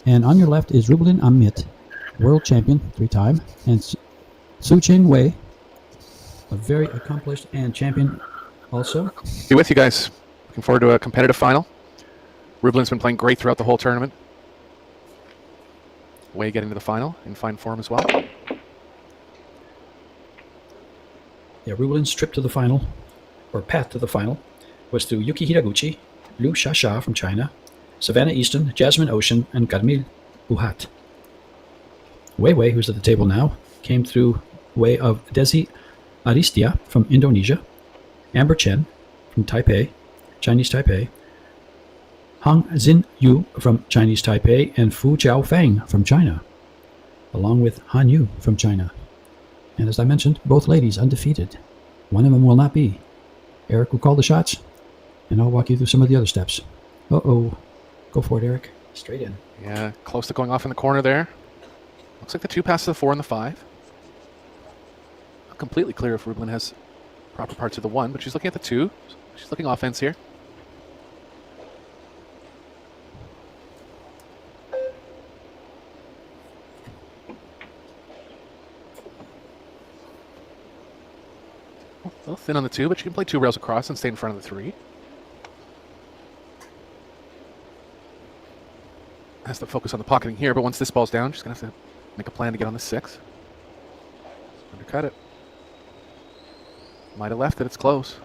And on your left is Rubelin Amit, world champion 3-time, and Su Ching Wei, a very accomplished and champion also. Be with you guys. Looking forward to a competitive final. Rubelin's been playing great throughout the whole tournament. Wei getting to the final in fine form as well. Yeah, Rubelin's trip to the final, or path to the final, was through Yuki Hiraguchi, Liu Shasha from China, Savannah Easton, Jasmine Ocean, and Carmil Buhat. Wei Wei, who's at the table now, came through way of Desi Aristia from Indonesia, Amber Chen from Taipei, Chinese Taipei, Hang Xin Yu from Chinese Taipei, and Fu Jiao Fang from China, along with Han Yu from China. And as I mentioned, both ladies undefeated. One of them will not be. Eric will call the shots, and I'll walk you through some of the other steps. Uh-oh. Go for it, Eric. Straight in. Yeah, close to going off in the corner there. Looks like the 2 passes the 4 and the 5. Not completely clear if Rubelin has proper parts of the 1, but she's looking at the 2. She's looking offense here. A little thin on the 2, but she can play 2 rails across and stay in front of the 3. Has to focus on the pocketing here, but once this ball's down, she's going to have to make a plan to get on the 6. Undercut it. Might have left it. It's close.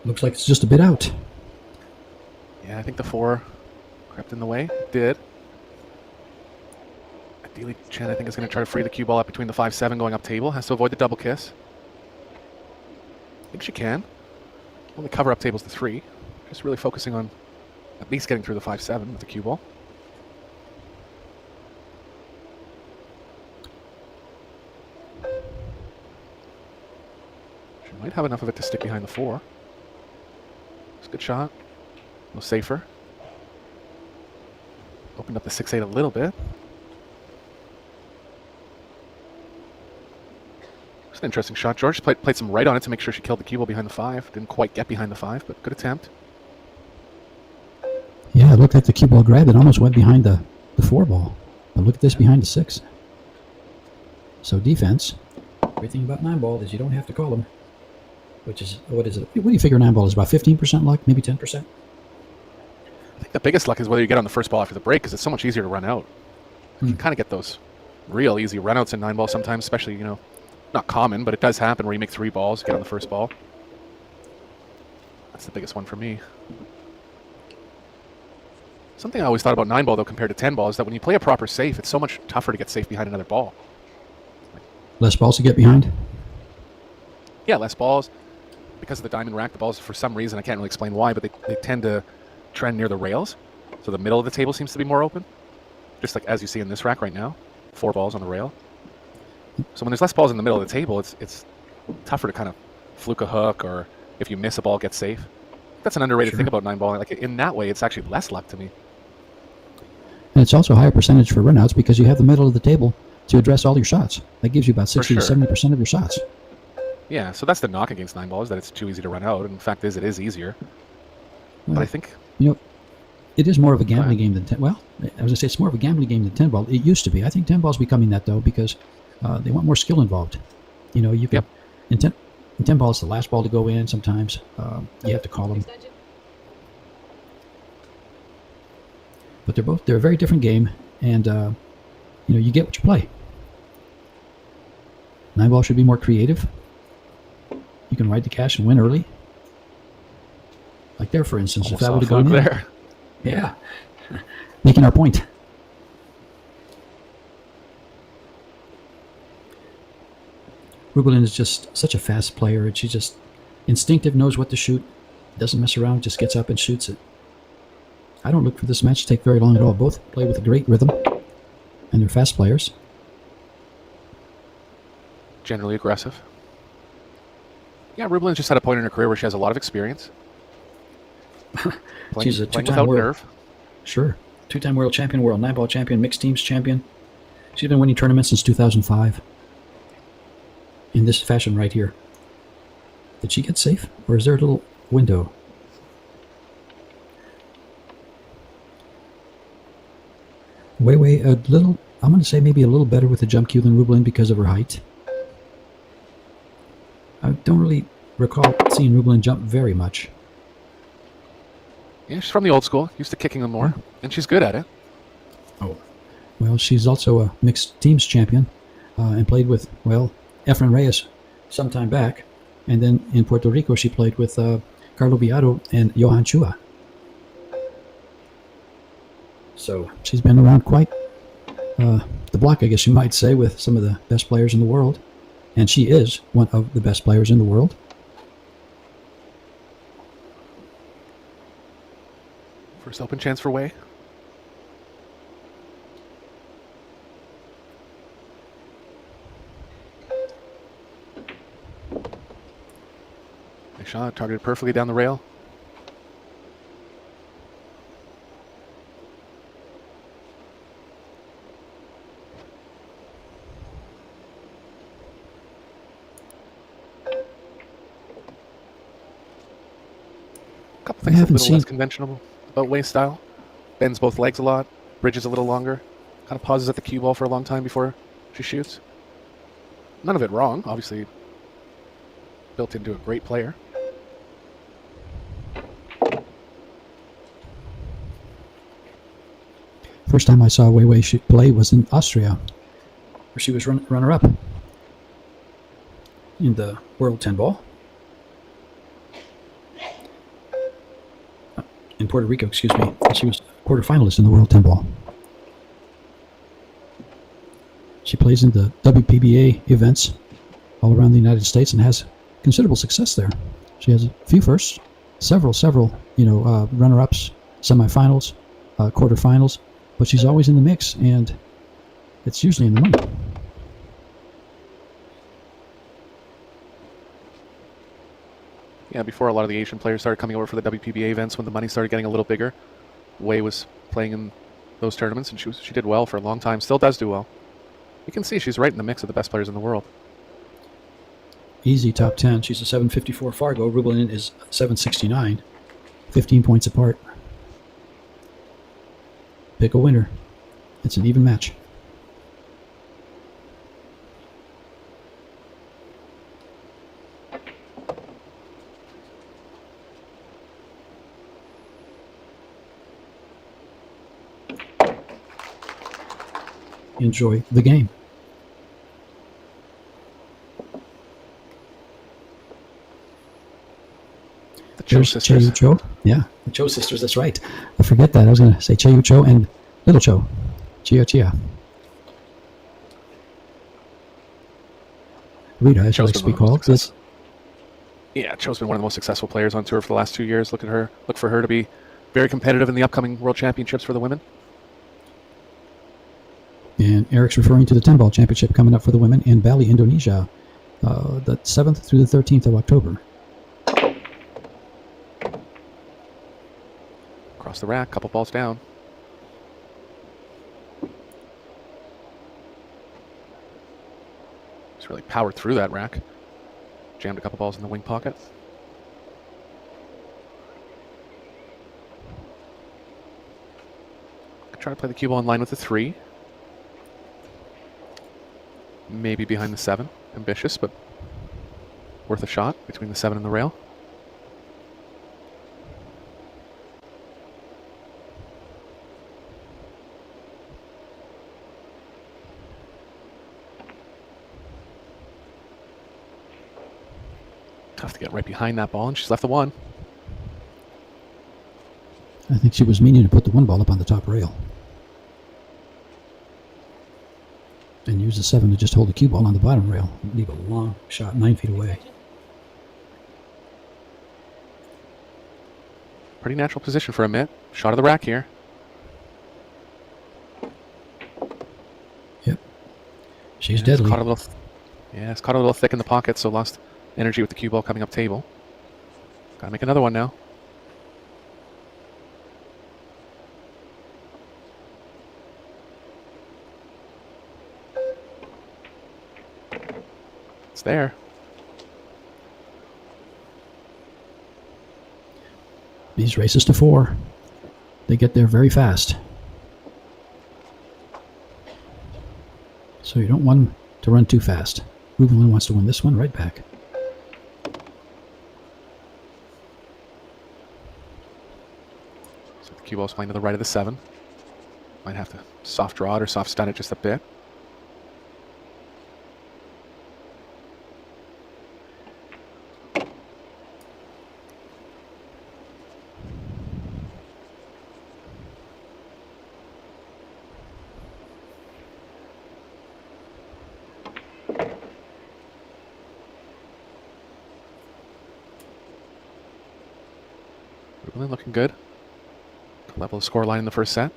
Looks like it's just a bit out. Yeah, I think the 4 crept in the way. It did. Ideally, Chen, I think, is going to try to free the cue ball up between the 5-7 going up table. Has to avoid the double kiss. I think she can. Only cover up table's the 3. Just really focusing on at least getting through the 5-7 with the cue ball. She might have enough of it to stick behind the 4. It's a good shot. A little safer. Opened up the 6-8 a little bit. It's an interesting shot. George played some right on it to make sure she killed the cue ball behind the 5. Didn't quite get behind the 5, but good attempt. Yeah, it looked like the cue ball grabbed it, almost went behind the 4 ball. But look at this behind the 6. So defense. Great thing about 9 ball is you don't have to call them. Which is, what is it? What do you figure 9 ball is? About 15% luck? Maybe 10%? I think the biggest luck is whether you get on the first ball after the break, because it's so much easier to run out. You can kind of get those real easy runouts in 9 ball sometimes, especially, you know, not common, but it does happen where you make 3 balls, get on the first ball. That's the biggest one for me. Something I always thought about 9 ball, though, compared to 10 ball, is that when you play a proper safe, it's so much tougher to get safe behind another ball. Less balls to get behind? Yeah, less balls. Because of the diamond rack, the balls, for some reason, I can't really explain why, but they tend to trend near the rails. So the middle of the table seems to be more open. Just like as you see in this rack right now. 4 balls on the rail. So when there's less balls in the middle of the table, it's tougher to kind of fluke a hook, or if you miss a ball, get safe. That's an underrated thing about 9 ball. Like in that way, it's actually less luck to me. And it's also a higher percentage for runouts because you have the middle of the table to address all your shots. That gives you about 60 to 70% of your shots. Yeah, so that's the knock against 9 ball, is that it's too easy to run out. And the fact is, it is easier. Well, but I think... You know, it is more of a gambling game than 10. Well, I was going to say it's more of a gambling game than 10 ball. It used to be. I think 10 ball is becoming that, though, because they want more skill involved. You know, you can... Yep. In 10 ball, it's the last ball to go in sometimes. You have to call them. But they're a very different game, and, you know, you get what you play. 9 ball should be more creative. You can ride the cash and win early. Like there, for instance, if that would have gone in. There. Yeah. Making our point. Rubelin is just such a fast player. She's just instinctive, knows what to shoot, doesn't mess around, just gets up and shoots it. I don't look for this match to take very long at all. Both play with a great rhythm, and they're fast players. Generally aggressive. Yeah, Rubelin's just at a point in her career where she has a lot of experience. She's a two-time world. Nerve. Sure. 2-time world champion, world 9-ball champion, mixed teams champion. She's been winning tournaments since 2005. In this fashion right here. Did she get safe? Or is there a little window? Wei Wei, a little, I'm going to say maybe a little better with the jump cue than Rublin because of her height. I don't really recall seeing Rublin jump very much. Yeah, she's from the old school, used to kicking them more, and she's good at it. Oh. Well, she's also a mixed teams champion and played with, well, Efren Reyes some time back. And then in Puerto Rico, she played with Carlo Viado and Johan Chua. So she's been around quite the block, I guess you might say, with some of the best players in the world. And she is one of the best players in the world. First open chance for Wei. Nice shot, targeted perfectly down the rail. Couple things a little less conventional about Wei's style. Bends both legs a lot, bridges a little longer, kind of pauses at the cue ball for a long time before she shoots. None of it wrong, obviously built into a great player. First time I saw Wei Wei play was in Austria, where she was runner-up in the World 10 Ball. In Puerto Rico, excuse me. She was quarterfinalist in the World 10 Ball. She plays in the WPBA events all around the United States and has considerable success there. She has a few firsts, several, runner-ups, semifinals, quarterfinals, but she's always in the mix, and it's usually in the money. Yeah, before a lot of the Asian players started coming over for the WPBA events, when the money started getting a little bigger, Wei was playing in those tournaments, and she did well for a long time. Still does do well. You can see she's right in the mix of the best players in the world. Easy top 10. She's a 754 Fargo. Rublin is 769. 15 points apart. Pick a winner. It's an even match. Enjoy the game. The Cho sisters. Cho. Yeah, the Cho sisters, that's right. I forget that. I was going to say Cheyu Cho and Little Cho. Chia. Rita, as she likes to be called. Yeah, Cho's been one of the most successful players on tour for the last 2 years. Look for her to be very competitive in the upcoming World Championships for the women. And Eric's referring to the 10 Ball Championship coming up for the women in Bali, Indonesia, the 7th through the 13th of October. Across the rack, couple balls down. Just really powered through that rack. Jammed a couple balls in the wing pocket. I try to play the cue ball in line with the 3. Maybe behind the 7. Ambitious, but worth a shot between the 7 and the rail. Tough to get right behind that ball, and she's left the 1. I think she was meaning to put the 1 ball up on the top rail. And use the 7 to just hold the cue ball on the bottom rail. Leave a long shot 9 feet away. Pretty natural position for a mitt. Shot of the rack here. Yep. She's deadly. It's caught a little thick in the pocket, so lost energy with the cue ball coming up table. Gotta make another one now. It's there. These races to 4. They get there very fast. So you don't want to run too fast. Rubelin wants to win this one right back. So the cue ball's playing to the right of the 7. Might have to soft draw it or soft stun it just a bit. Rubelin looking good. Level the score line in the first set.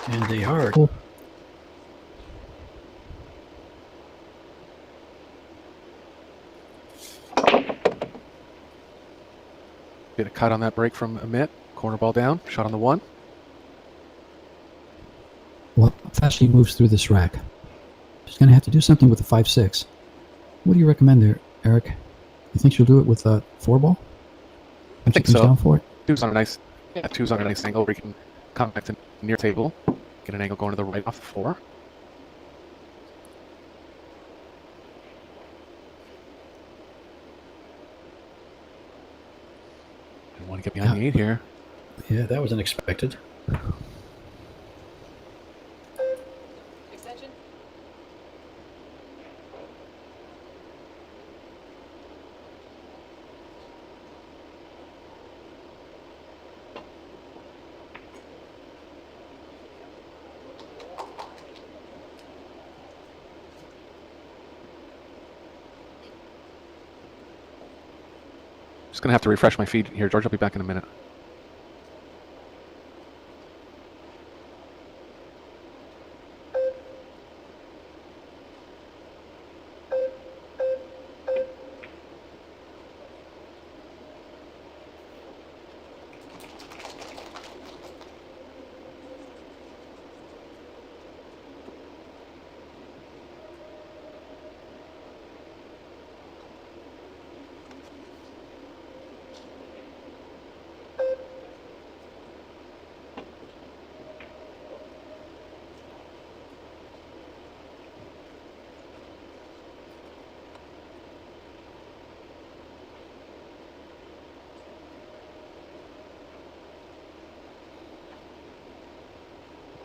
And they are. Get a cut on that break from Amit. Corner ball down. Shot on the 1. Well, how fast she moves through this rack. She's going to have to do something with the 5-6. What do you recommend there, Eric? You think she'll do it with a 4-ball? I think she comes so. down for it? Two's on a nice angle where you can come back to near table. Get an angle going to the right off the 4. I want to get behind the 8 here. Yeah, that was unexpected. Extension. Just going to have to refresh my feed here. George, I'll be back in a minute.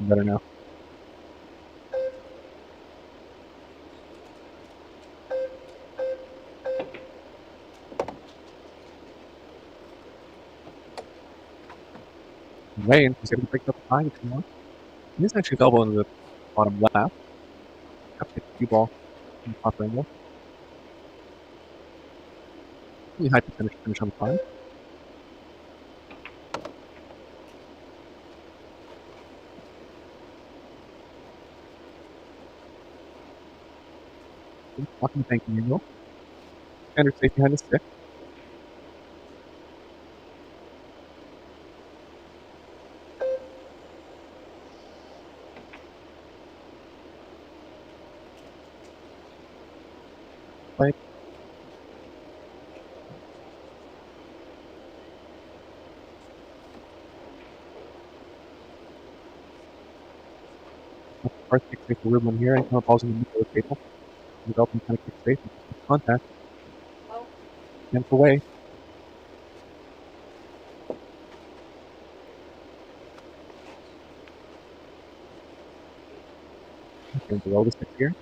Better now. Wayne is able to break up the line if you want. He's actually available in the bottom left. Have to get the cue ball in the top angle. Really high percentage finish on the time. Walking the banking angle. Standard safe behind the stick. Play. First kick safe for Rubelin here, and kind balls in the middle of the table. Developing kind of kick safe. Contact. Oh. And away. Okay, below the 6 here.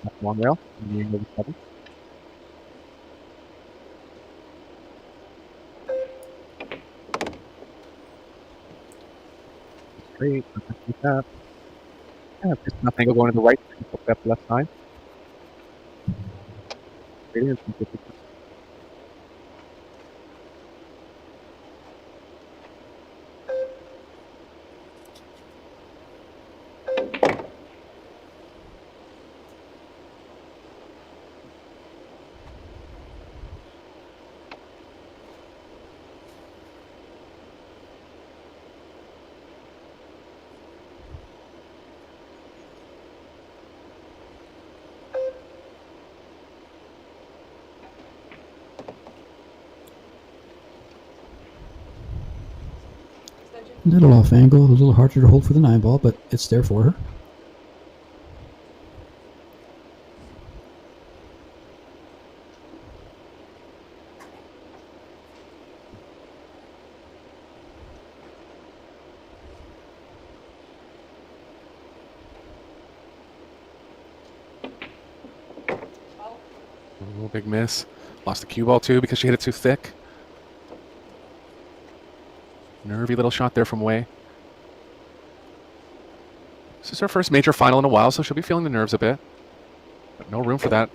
That's long rail. And the angle of the 7. Great. Like that. Yeah, just nothing going to the right. Flip that left side. Great in. A little off angle, a little harder to hold for the 9-ball, but it's there for her. Oh, big miss. Lost the cue ball too because she hit it too thick. Nervy little shot there from Wei. This is her first major final in a while, so she'll be feeling the nerves a bit. But no room for that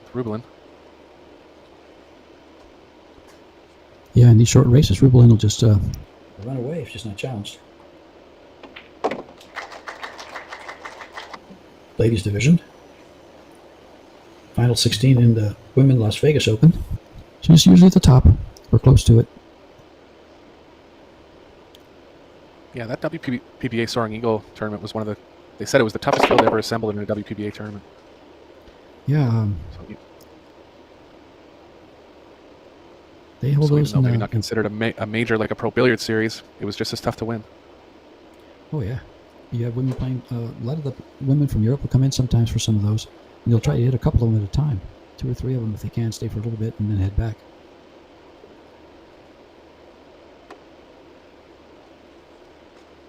with Rubelin. Yeah, in these short races, Rubelin will just run away if she's not challenged. Ladies division. Final 16 in the Women Las Vegas Open. She's usually at the top or close to it. Yeah, that WPBA Soaring Eagle tournament was one of the... They said it was the toughest field ever assembled in a WPBA tournament. Yeah, So, they hold so even those though in maybe not considered a major like a pro billiard series, it was just as tough to win. Oh yeah, you have women playing. A lot of the women from Europe will come in sometimes for some of those, and they'll try to hit a couple of them at a time, 2 or 3 of them if they can, stay for a little bit and then head back.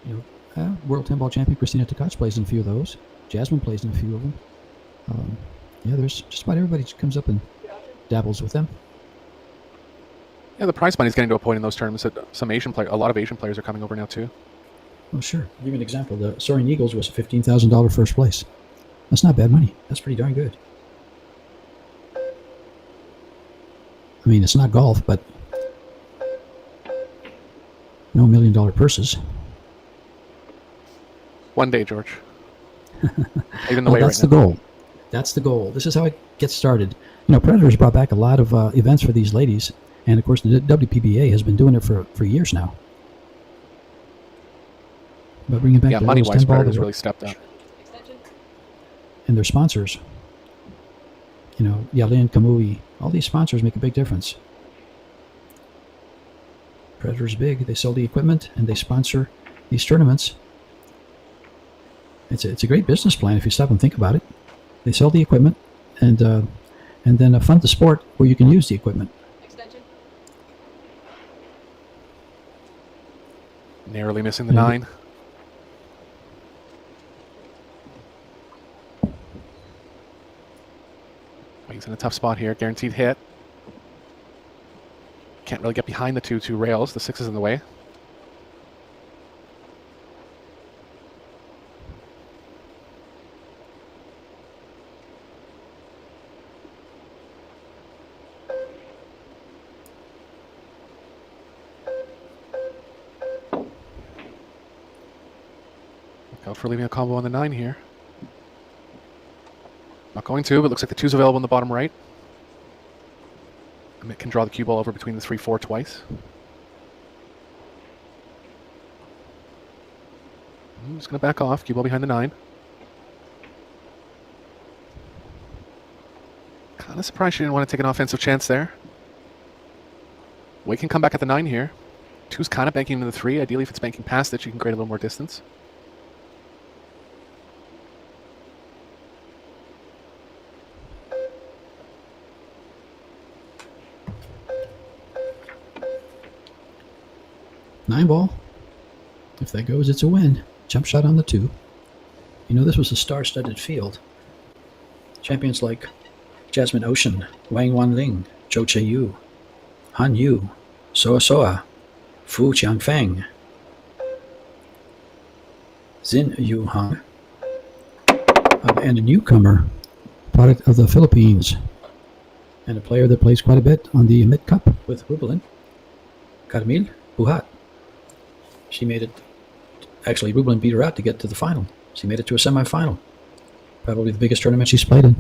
You know, World 10-ball champion Christina Tkach plays in a few of those. Jasmine plays in a few of them. Yeah, there's just about everybody comes up and dabbles with them. Yeah, the prize money is getting to a point in those tournaments that a lot of Asian players are coming over now too. Oh, sure. I'll give you an example. The Soaring Eagles was a $15,000 first place. That's not bad money. That's pretty darn good. I mean, it's not golf, but no $1 million purses. One day, George. Even the Well, way that's right the now. goal. That's the goal. This is how it gets started. You know, Predators brought back a lot of events for these ladies, and of course, the WPBA has been doing it for years now. But bringing back Yeah, the money-wise, Rose 10-ball, Predators really stepped up. and their sponsors. You know, Yalin, Kamui, all these sponsors make a big difference. Predators big. They sell the equipment and they sponsor these tournaments. It's a great business plan if you stop and think about it. They sell the equipment and then fund the sport where you can use the equipment. Narrowly missing the Yeah. 9. He's in a tough spot here. Guaranteed hit. Can't really get behind the two rails. The 6 is in the way. Look out for leaving a combo on the 9 here. Not going to, but looks like the 2's available in the bottom right. Amit can draw the cue ball over between the 3-4 twice. Just going to back off. Cue ball behind the 9. Kind of surprised she didn't want to take an offensive chance there. Wei can come back at the 9 here. 2's kind of banking into the 3. Ideally, if it's banking past it, she can create a little more distance. Nine ball. If that goes, it's a win. Jump shot on the 2. You know, this was a star-studded field. Champions like Jasmine Ocean, Wang Wanling, Zhou Cheyu, Han Yu, Soa Soa, Fu Qiangfeng, Xin Yu Hong, and a newcomer, product of the Philippines, and a player that plays quite a bit on the Mid Cup with Rubelin, Carmil Buhat. She made it. Actually, Rubelin beat her out to get to the final. She made it to a semifinal. Probably the biggest tournament she's played in.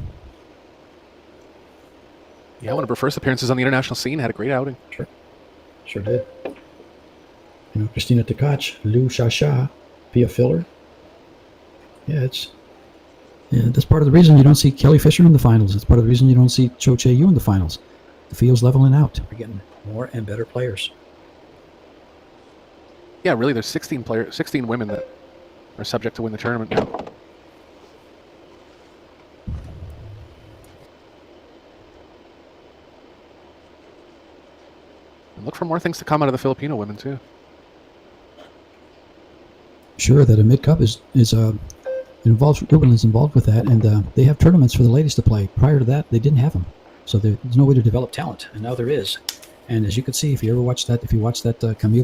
Yeah, one of her first appearances on the international scene. Had a great outing. Sure did. You know, Christina Tkach, Liu Shasha, Pia Filler. Yeah, that's part of the reason you don't see Kelly Fisher in the finals. It's part of the reason you don't see Cho Che-Yu in the finals. The field's leveling out. We're getting more and better players. Yeah, really, there's 16 women that are subject to win the tournament now. And look for more things to come out of the Filipino women too. Sure, that a mid cup is involves Ruben is involved with that, and they have tournaments for the ladies to play. Prior to that, they didn't have them, so there's no way to develop talent, and now there is. And as you can see, if you watch that Camille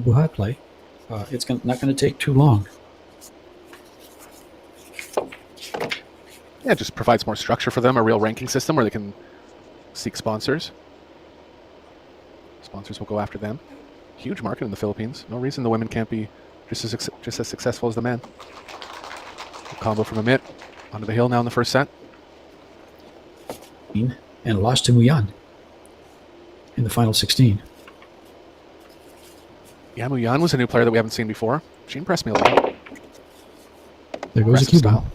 Buhat play, it's not going to take too long. Yeah, it just provides more structure for them, a real ranking system where they can seek sponsors. Sponsors will go after them. Huge market in the Philippines. No reason the women can't be just as successful as the men. Combo from Amit onto the hill now in the first set. And lost to Muyan in the final 16. Yeah, Muyan was a new player that we haven't seen before. She impressed me a lot. There goes the cue ball.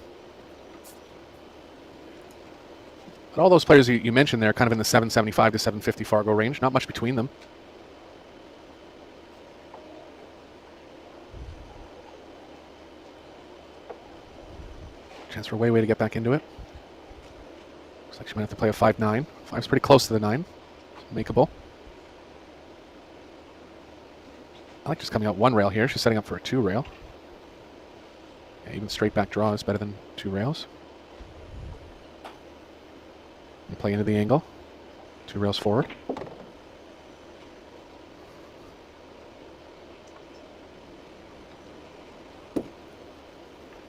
But all those players you mentioned there, kind of in the 775 to 750 Fargo range, not much between them. Chance for Wei Wei to get back into it. Looks like she might have to play a 5-9. 5's pretty close to the 9. Makeable. I like just coming out one rail here. She's setting up for a 2 rail. Yeah, even straight back draw is better than 2 rails. And play into the angle. 2 rails forward.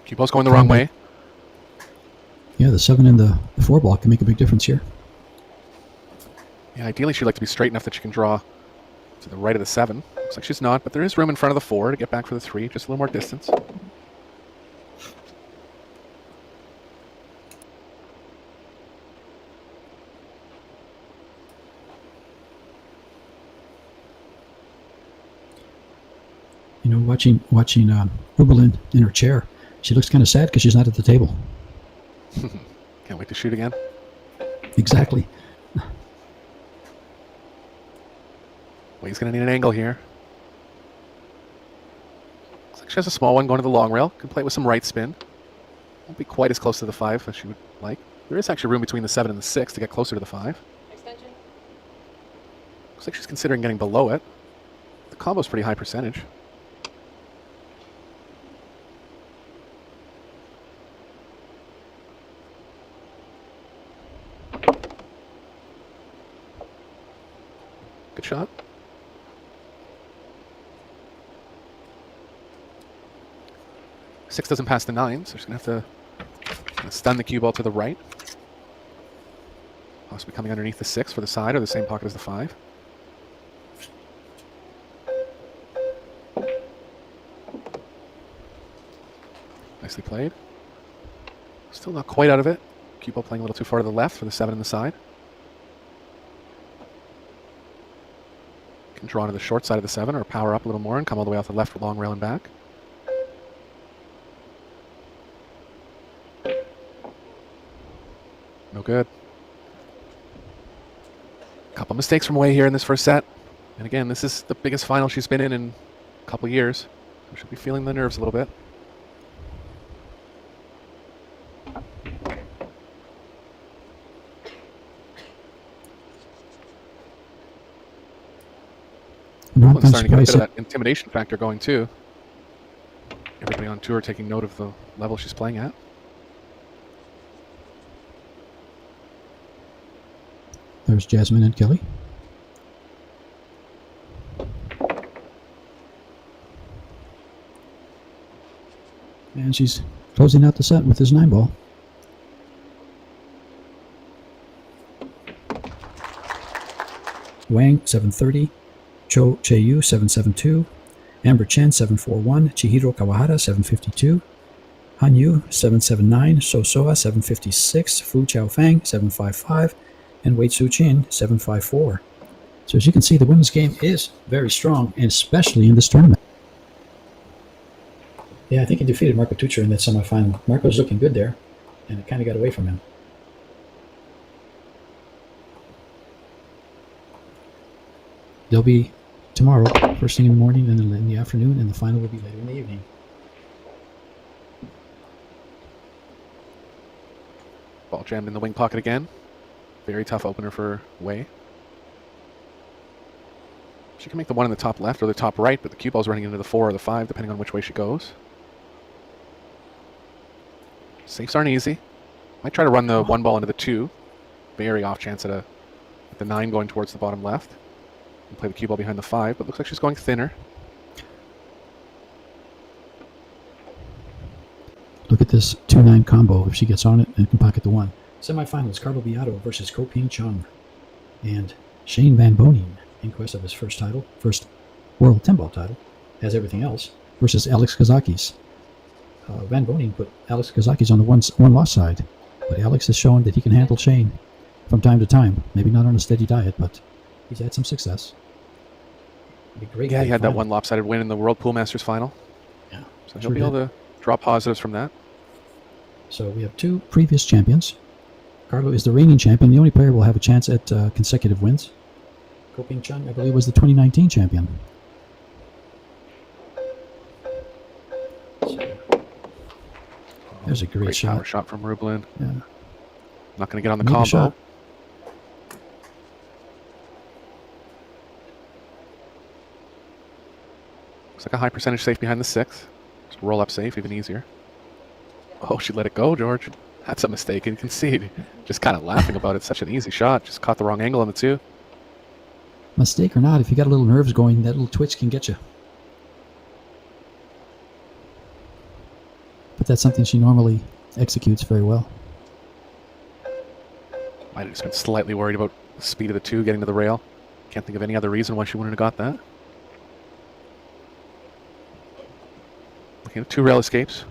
Cue ball's going the wrong way. Yeah, the 7 and the 4 ball can make a big difference here. Yeah, ideally she'd like to be straight enough that she can draw to the right of the 7. Looks like she's not, but there is room in front of the 4 to get back for the 3, just a little more distance. You know, watching Rubelin in her chair, she looks kind of sad because she's not at the table. Can't wait to shoot again. Exactly. Wei's going to need an angle here. Looks like she has a small one going to the long rail. Can play it with some right spin. Won't be quite as close to the 5 as she would like. There is actually room between the 7 and the 6 to get closer to the 5. Extension. Looks like she's considering getting below it. The combo's pretty high percentage. Good shot. Six doesn't pass the 9, so she's going to have to stun the cue ball to the right. Possibly coming underneath the 6 for the side or the same pocket as the 5. Nicely played. Still not quite out of it. Cue ball playing a little too far to the left for the 7 in the side. Can draw to the short side of the 7 or power up a little more and come all the way off the left long rail and back. No good. Couple mistakes from Wei here in this first set. And again, this is the biggest final she's been in a couple years. So she'll be feeling the nerves a little bit. Well, starting to get a bit of that intimidation factor going too. Everybody on tour taking note of the level she's playing at. There's Jasmine and Kelly. And she's closing out the set with his 9 ball. Wang 730, Cho Che-yu 772, Amber Chen 741, Chihiro Kawahara 752, Han Yu 779, So Soa 756, Fu Chao Fang 755, and Wei Tzu Chin 754. So as you can see, the women's game is very strong, and especially in this tournament. Yeah, I think he defeated Marco Tucci in that semifinal. Marco's looking good there, and it kind of got away from him. They'll be tomorrow, first thing in the morning, and then in the afternoon, and the final will be later in the evening. Ball jammed in the wing pocket again. Very tough opener for Wei. She can make the one in the top left or the top right, but the cue ball's running into the 4 or the 5, depending on which way she goes. Safes aren't easy. Might try to run the 1 ball into the 2. Very off chance at the 9 going towards the bottom left. And play the cue ball behind the 5, but looks like she's going thinner. Look at this 2-9 combo if she gets on it and can pocket the 1. Semifinals, Carlo Beato versus Ko Ping Chung. And Shane Van Boening, in quest of his first World 10-ball title, has everything else, versus Alex Kazakis. Van Boening put Alex Kazakis on the one-loss side, but Alex has shown that he can handle Shane from time to time. Maybe not on a steady diet, but he's had some success. Be great. Yeah, he had that one lopsided win in the World Pool Masters final. Yeah, so he'll be able to draw positives from that. So we have 2 previous champions. Carlo is the reigning champion. The only player will have a chance at consecutive wins. Ko Ping Chung, I believe, was the 2019 champion. So, there's a great shot. Power shot from Rublin. Yeah. Not going to get on the Neat combo. shot. Looks like a high percentage safe behind the 6. Just roll up safe, even easier. Oh, she let it go, George. That's a mistake. And you can see just kind of laughing about it. Such an easy shot. Just caught the wrong angle on the 2. Mistake or not, if you got a little nerves going, that little twitch can get you. But that's something she normally executes very well. Might have just been slightly worried about the speed of the 2 getting to the rail. Can't think of any other reason why she wouldn't have got that. Looking at 2 rail escapes.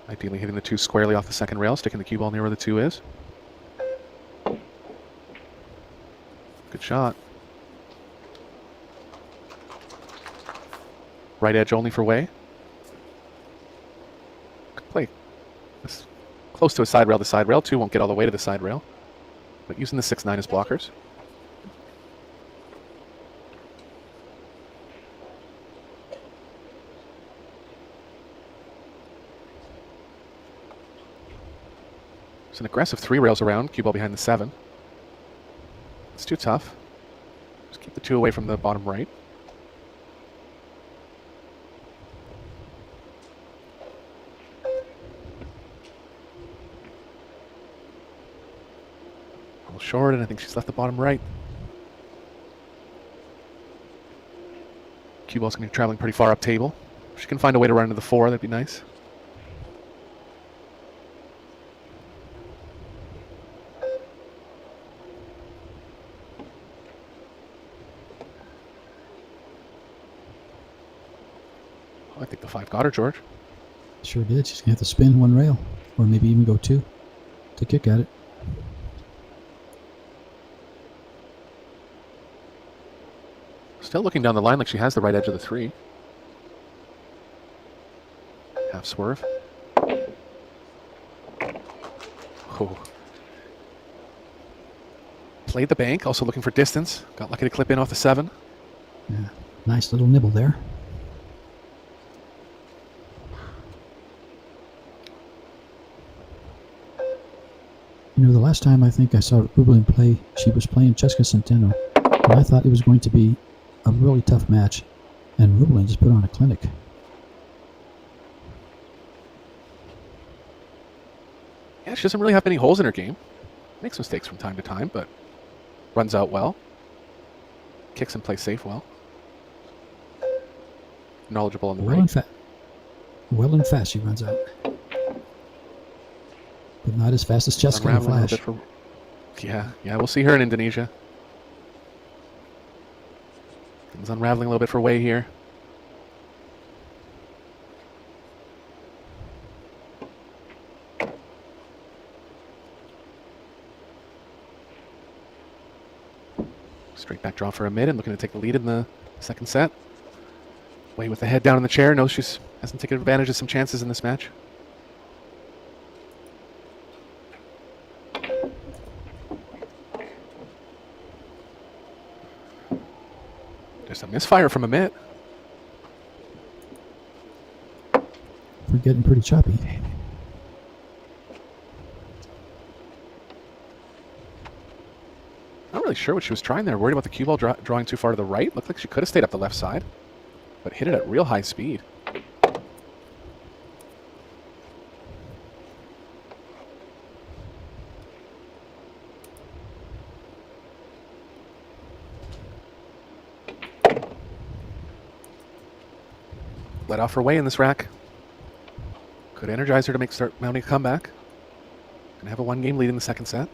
Ideally hitting the 2 squarely off the second rail, sticking the cue ball near where the 2 is. Good shot. Right edge only for Wei. Good play. This close to a side rail. The side rail 2 won't get all the way to the side rail, but using the 6-9 as blockers. It's an aggressive 3 rails around. Cue ball behind the 7. It's too tough. Just keep the 2 away from the bottom right. A little short, and I think she's left the bottom right. Cue ball's going to be traveling pretty far up table. If she can find a way to run into the 4, that'd be nice. I think the 5 got her, George. Sure did. She's going to have to spin 1 rail, or maybe even go 2 to kick at it. Still looking down the line like she has the right edge of the 3. Half swerve. Oh. Played the bank, also looking for distance. Got lucky to clip in off the 7. Yeah, nice little nibble there. You know, the last time I think I saw Rublin play, she was playing Cheska Centeno, and I thought it was going to be a really tough match, and Rublin just put on a clinic. Yeah, she doesn't really have many holes in her game. Makes mistakes from time to time, but runs out well. Kicks and plays safe well. Knowledgeable on the right. Well and fast she runs out. But not as fast as Cheska and Flash. Yeah, we'll see her in Indonesia. Things unraveling a little bit for Wei here. Straight back draw for a mid and looking to take the lead in the second set. Wei with the head down in the chair, knows she hasn't taken advantage of some chances in this match. Just a misfire from Amit. We're getting pretty choppy. Not really sure what she was trying there. Worried about the cue ball drawing too far to the right. Looked like she could have stayed up the left side, but hit it at real high speed. Let off her way in this rack. Could energize her to start mounting a comeback. And have a 1-game lead in the second set.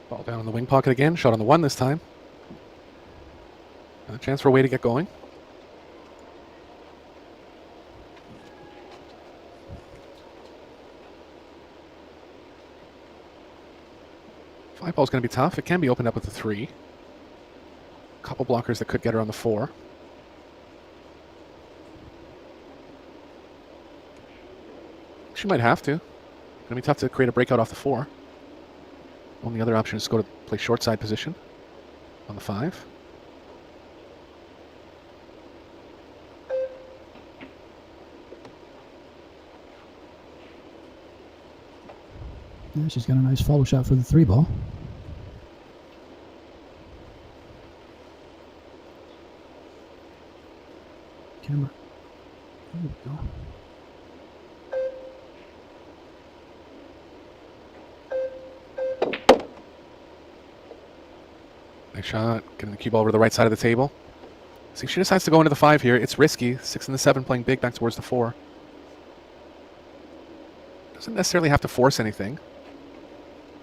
Ball down in the wing pocket again. Shot on the 1 this time. A chance for a way to get going. Five ball's going to be tough. It can be opened up with the 3. Couple blockers that could get her on the 4. She might have to. It's going to be tough to create a breakout off the 4. Only other option is to go to play short side position on the 5. Yeah, she's got a nice follow shot for the 3 ball. Camera. There we go. Nice shot. Getting the cue ball over the right side of the table. See, if she decides to go into the 5 here, it's risky. 6 and the 7 playing big back towards the 4. Doesn't necessarily have to force anything.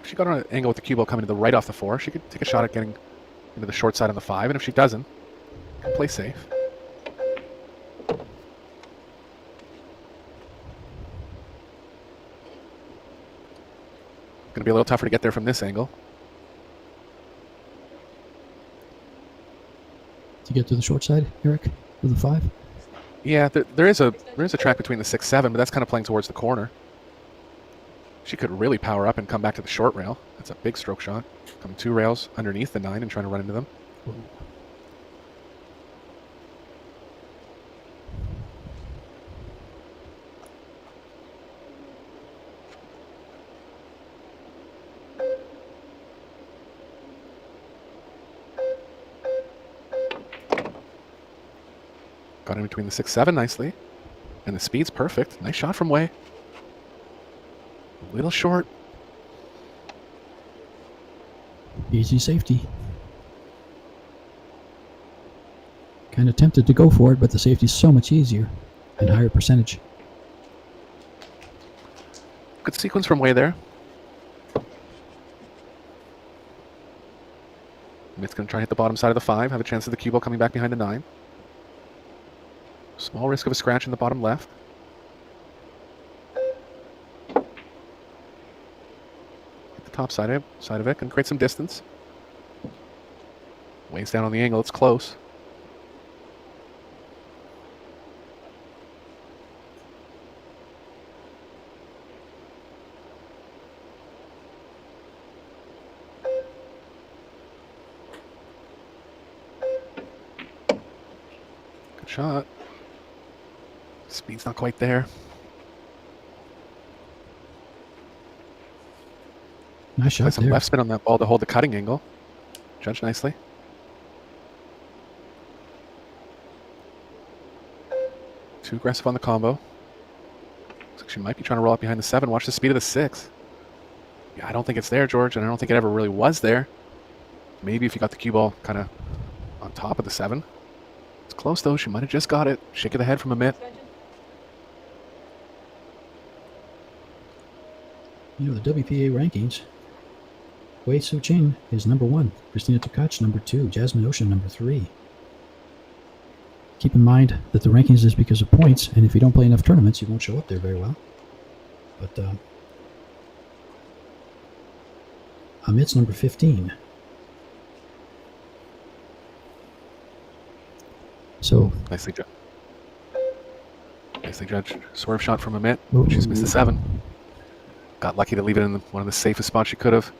If she got on an angle with the cue ball coming to the right off the 4, she could take a shot at getting into the short side on the 5. And if she doesn't, can play safe. Going to be a little tougher to get there from this angle. To get to the short side, Eric, with the 5? Yeah, there is a track between the 6-7, but that's kind of playing towards the corner. She could really power up and come back to the short rail. That's a big stroke shot. Coming 2 rails underneath the 9 and trying to run into them. Whoa. Got in between the 6-7 nicely. And the speed's perfect. Nice shot from Wei. A little short. Easy safety. Kind of tempted to go for it, but the safety's so much easier and higher percentage. Good sequence from Wei there. Mitt's going to try and hit the bottom side of the 5. Have a chance of the cue ball coming back behind the 9. Small risk of a scratch in the bottom left. Hit the top side of it and create some distance. Weighs down on the angle. It's close. Good shot. Speed's not quite there. Nice shot Some there. left spin on that ball to hold the cutting angle. Judged nicely. Too aggressive on the combo. Looks like she might be trying to roll up behind the 7. Watch the speed of the 6. Yeah, I don't think it's there, George, and I don't think it ever really was there. Maybe if you got the cue ball kind of on top of the 7. It's close, though. She might have just got it. Shake of the head from Amit. You know, the WPA rankings Wei Su Qing is number 1. Christina Tkach, number 2. Jasmine Ocean, number 3. Keep in mind that the rankings is because of points, and if you don't play enough tournaments, you won't show up there very well. But Amit's number 15. So Nicely judged. Nicely judged. Swerve shot from Amit. Ooh. She's missed the 7. Got lucky to leave it in one of the safest spots she could have.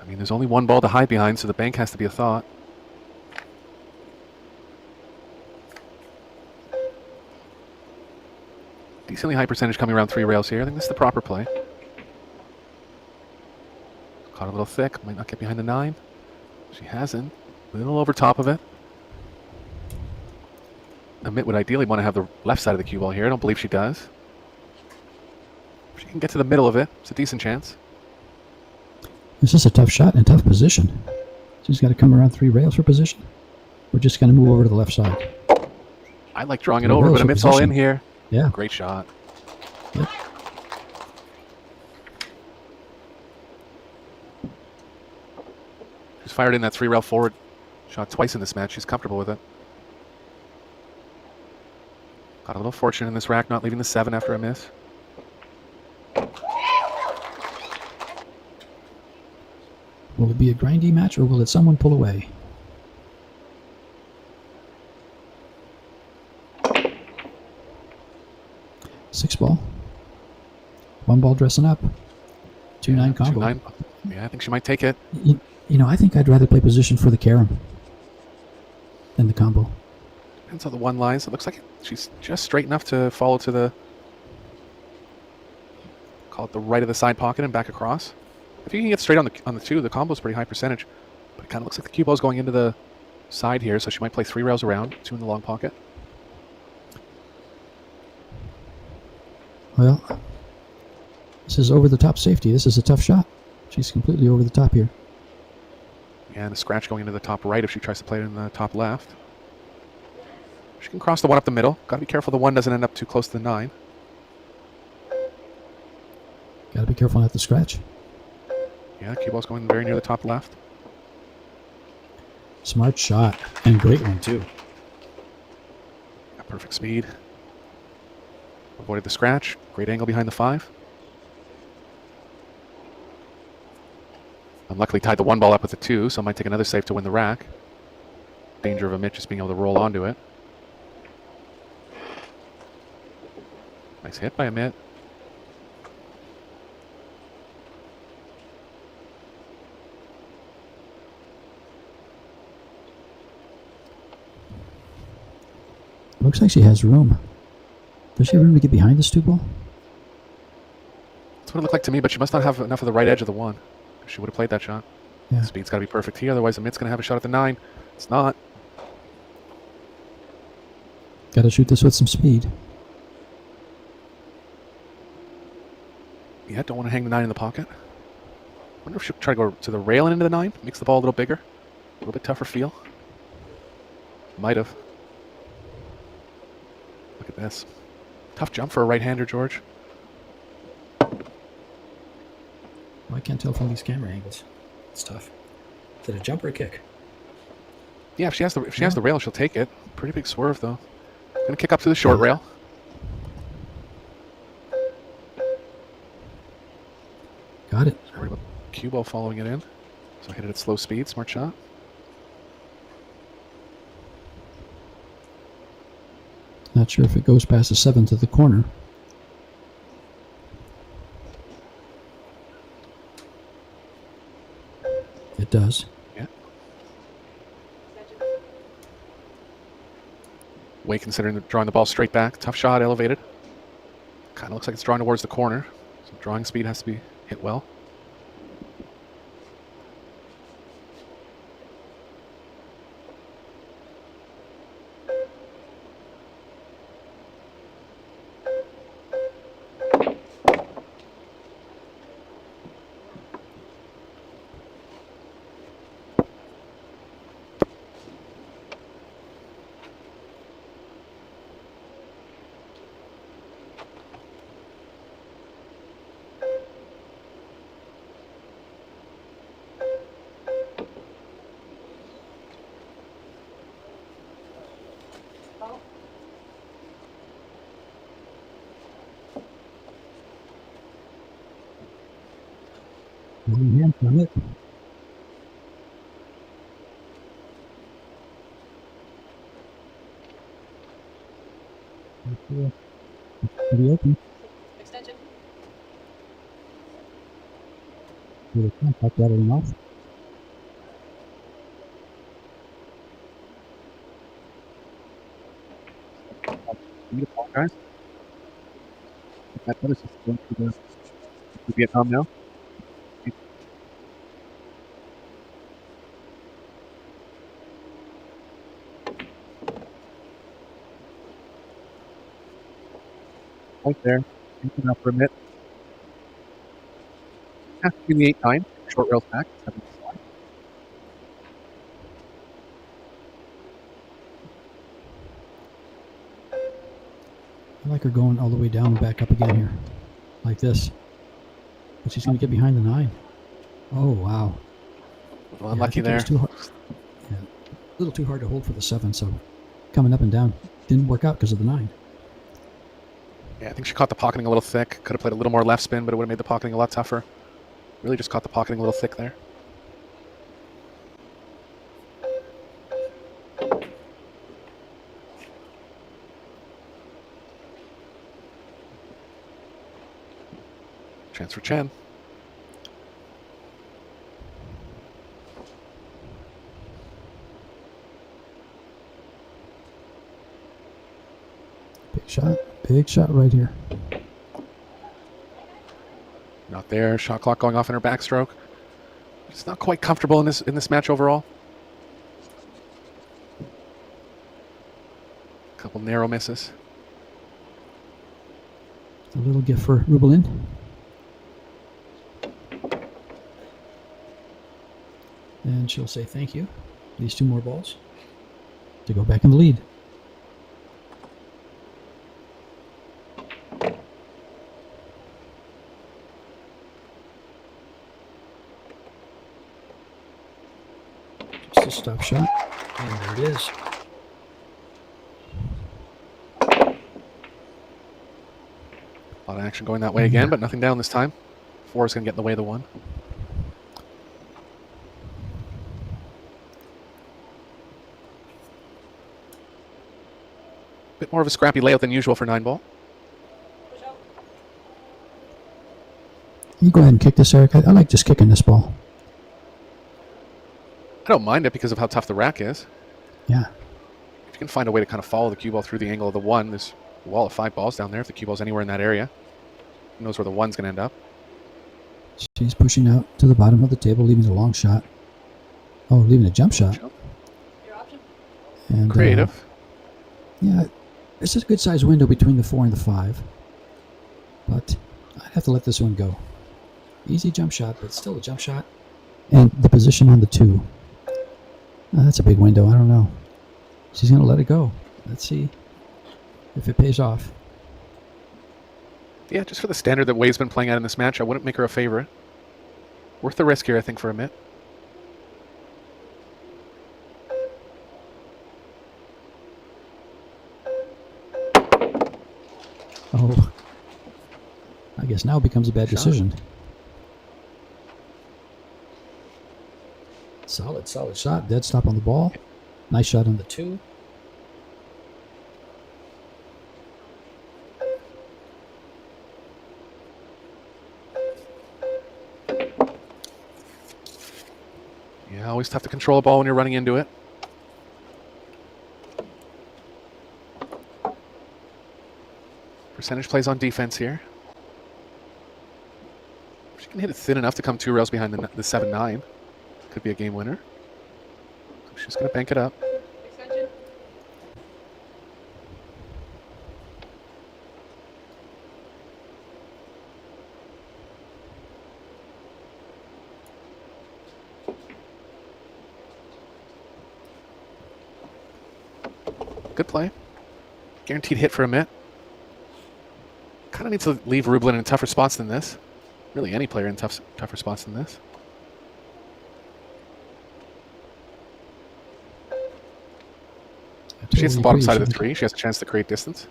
I mean, there's only one ball to hide behind, so the bank has to be a thought. Decently high percentage coming around 3 rails here. I think this is the proper play. Caught a little thick. Might not get behind the 9. She hasn't. A little over top of it. Amit would ideally want to have the left side of the cue ball here. I don't believe she does. If she can get to the middle of it, it's a decent chance. this is a tough shot and a tough position. She's got to come around 3 rails for position. We're just going to move over to the left side. I like drawing it Three over, rails but for Amit's all in position. here. Yeah. Great shot. Yep. She's fired in that 3 rail forward shot twice in this match. She's comfortable with it. Got a little fortune in this rack, not leaving the 7 after a miss. Will it be a grindy match, or will it someone pull away? Six ball. 1 ball dressing up. 2-9 combo. 2-9. Yeah, I think she might take it. You know, I think I'd rather play position for the carom than the combo. Depends on the 1 lines. It looks like she's just straight enough to follow to the, call it the right of the side pocket and back across. If you can get straight on the 2, the combo's pretty high percentage. But it kind of looks like the cue ball's going into the side here, so she might play 3 rails around, 2 in the long pocket. Well, this is over the top safety. This is a tough shot. She's completely over the top here. And a scratch going into the top right if she tries to play it in the top left. She can cross the 1 up the middle. Got to be careful the 1 doesn't end up too close to the 9. Got to be careful not to scratch. Yeah, cue ball's going very near the top left. Smart shot. And great one, too. Got perfect speed. Avoided the scratch. Great angle behind the 5. Unluckily tied the 1 ball up with the 2, so I might take another save to win the rack. Danger of Amit just being able to roll onto it. Nice hit by Amit. Looks like she has room. Does she have room to get behind this 2 ball? That's what it looked like to me, but she must not have enough of the right edge of the 1. She would have played that shot. Yeah. Speed's got to be perfect here, otherwise Amit's going to have a shot at the 9. It's not. Got to shoot this with some speed. Yeah, don't want to hang the 9 in the pocket. Wonder if she'll try to go to the rail and into the 9. Makes the ball a little bigger. A little bit tougher feel. Might have. Look at this. Tough jump for a right-hander, George. I can't tell from these camera angles. It's tough. Is it a jump or a kick? Yeah, if she has the rail, she'll take it. Pretty big swerve though. Gonna kick up to the short rail. Got it. Worried about cue ball following it in. So hit it at slow speed. Smart shot. Not sure if it goes past the 7 to the corner. It does. Yeah. Way considering drawing the ball straight back. Tough shot, elevated. Kind of looks like it's drawing towards the corner. So drawing speed has to be hit well. Hand from it. Pretty open. Extension. Really can't pop that everything off. Need a ball, guys. That is just going to Vietnam now. Right there. Anything up for a minute. Has to be the 8-9. Short rails back. 7 slide. I like her going all the way down and back up again here. Like this. But she's going to get behind the 9. Oh, wow. Well, unlucky I think it there. was too hard. Yeah, a little too hard to hold for the 7, so coming up and down didn't work out because of the 9. Yeah, I think she caught the pocketing a little thick. Could have played a little more left spin, but it would have made the pocketing a lot tougher. Really just caught the pocketing a little thick there. Chance for Chen. Big shot right here. Not there. Shot clock going off in her backstroke. It's not quite comfortable in this match overall. Couple narrow misses. A little gift for Rubelin. And she'll say thank you. These 2 more balls to go back in the lead. Just a stop shot. And there it is. A lot of action going that way again, but nothing down this time. 4 is going to get in the way of the 1. Bit more of a scrappy layout than usual for 9 ball. Push out. You go ahead and kick this, Eric. I like just kicking this ball. I don't mind it because of how tough the rack is. Yeah. If you can find a way to kind of follow the cue ball through the angle of the 1, there's a wall of 5 balls down there. If the cue ball's anywhere in that area, who knows where the 1's going to end up. She's pushing out to the bottom of the table, leaving a long shot. Oh, leaving a jump shot. Your option. And, Creative. Yeah, it's a good sized window between the 4 and the 5. But I'd have to let this one go. Easy jump shot, but still a jump shot. And the position on the 2. That's a big window. I don't know. She's going to let it go. Let's see if it pays off. Yeah, just for the standard that Wei's been playing at in this match, I wouldn't make her a favorite. Worth the risk here, I think, for a mitt. Oh, I guess now it becomes a bad Shot. decision. Solid shot. Dead stop on the ball. Nice shot on the 2. Yeah, always tough to control a ball when you're running into it. Percentage plays on defense here. If she can hit it thin enough to come 2 rails behind the 7-9, could be a game winner. She's going to bank it up. Extension. Good play. Guaranteed hit for a mitt. Kind of needs to leave Rubelin in tougher spots than this. Really, any player in tougher spots than this. She hits the bottom side of the 3. She has a chance to create distance.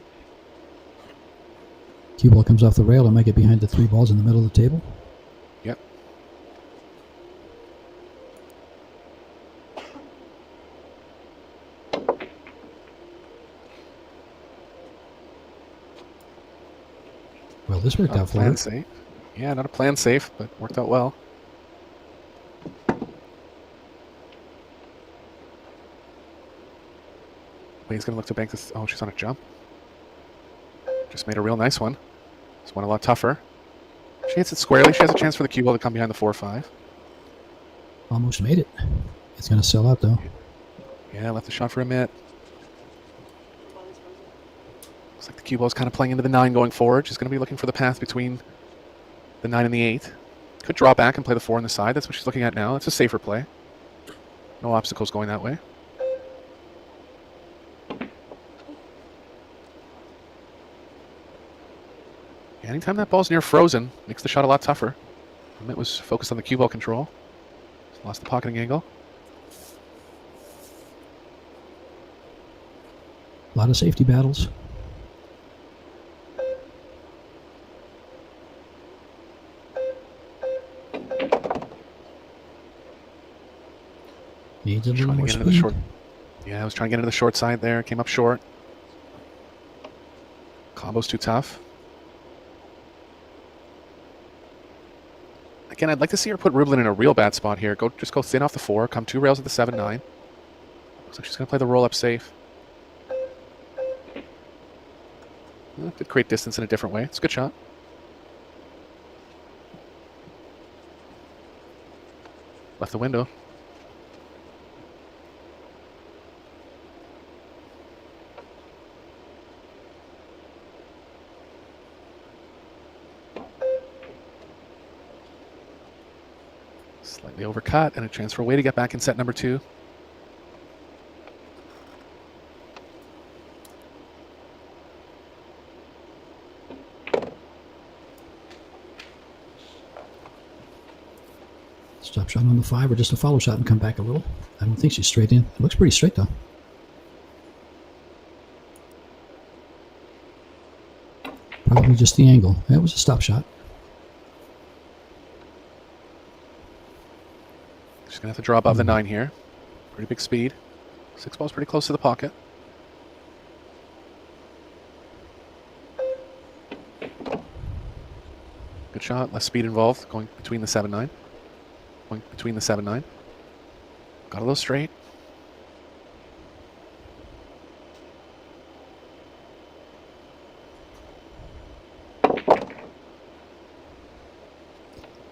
Cue ball comes off the rail. I might get behind the 3 balls in the middle of the table. Yep. this worked Not a out for plan her. safe. Yeah, not a plan safe, but worked out well. Wayne's going to look to bank this. Oh, she's on a jump. Just made a real nice one. This one a lot tougher. She hits it squarely. She has a chance for the cue ball to come behind the 4-5. Almost made it. It's going to sell out, though. Yeah, left the shot for a minute. Looks like the cue ball is kind of playing into the 9 going forward. She's going to be looking for the path between the 9 and the 8. Could draw back and play the 4 on the side. That's what she's looking at now. It's a safer play. No obstacles going that way. Anytime that ball's near frozen, makes the shot a lot tougher. It was focused on the cue ball control. Lost the pocketing angle. A lot of safety battles. Needs a little Trying to more get into the speed. short. Yeah, I was trying to get into the short side there. Came up short. Combo's too tough. Again, I'd like to see her put Rublin in a real bad spot here. Just go thin off the 4. Come 2 rails at the 7-9. Looks like she's going to play the roll up safe. Could create distance in a different way. It's a good shot. Left the window. Slightly overcut and a chance for a way to get back in set number 2. Stop shot on the 5 or just a follow shot and come back a little. I don't think she's straight in. It looks pretty straight, though. Probably just the angle. That was a stop shot. She's going to have to draw above the 9 here. Pretty big speed. 6 ball's pretty close to the pocket. Good shot. Less speed involved. Going between the 7-9. Going between the 7-9. Got a little straight.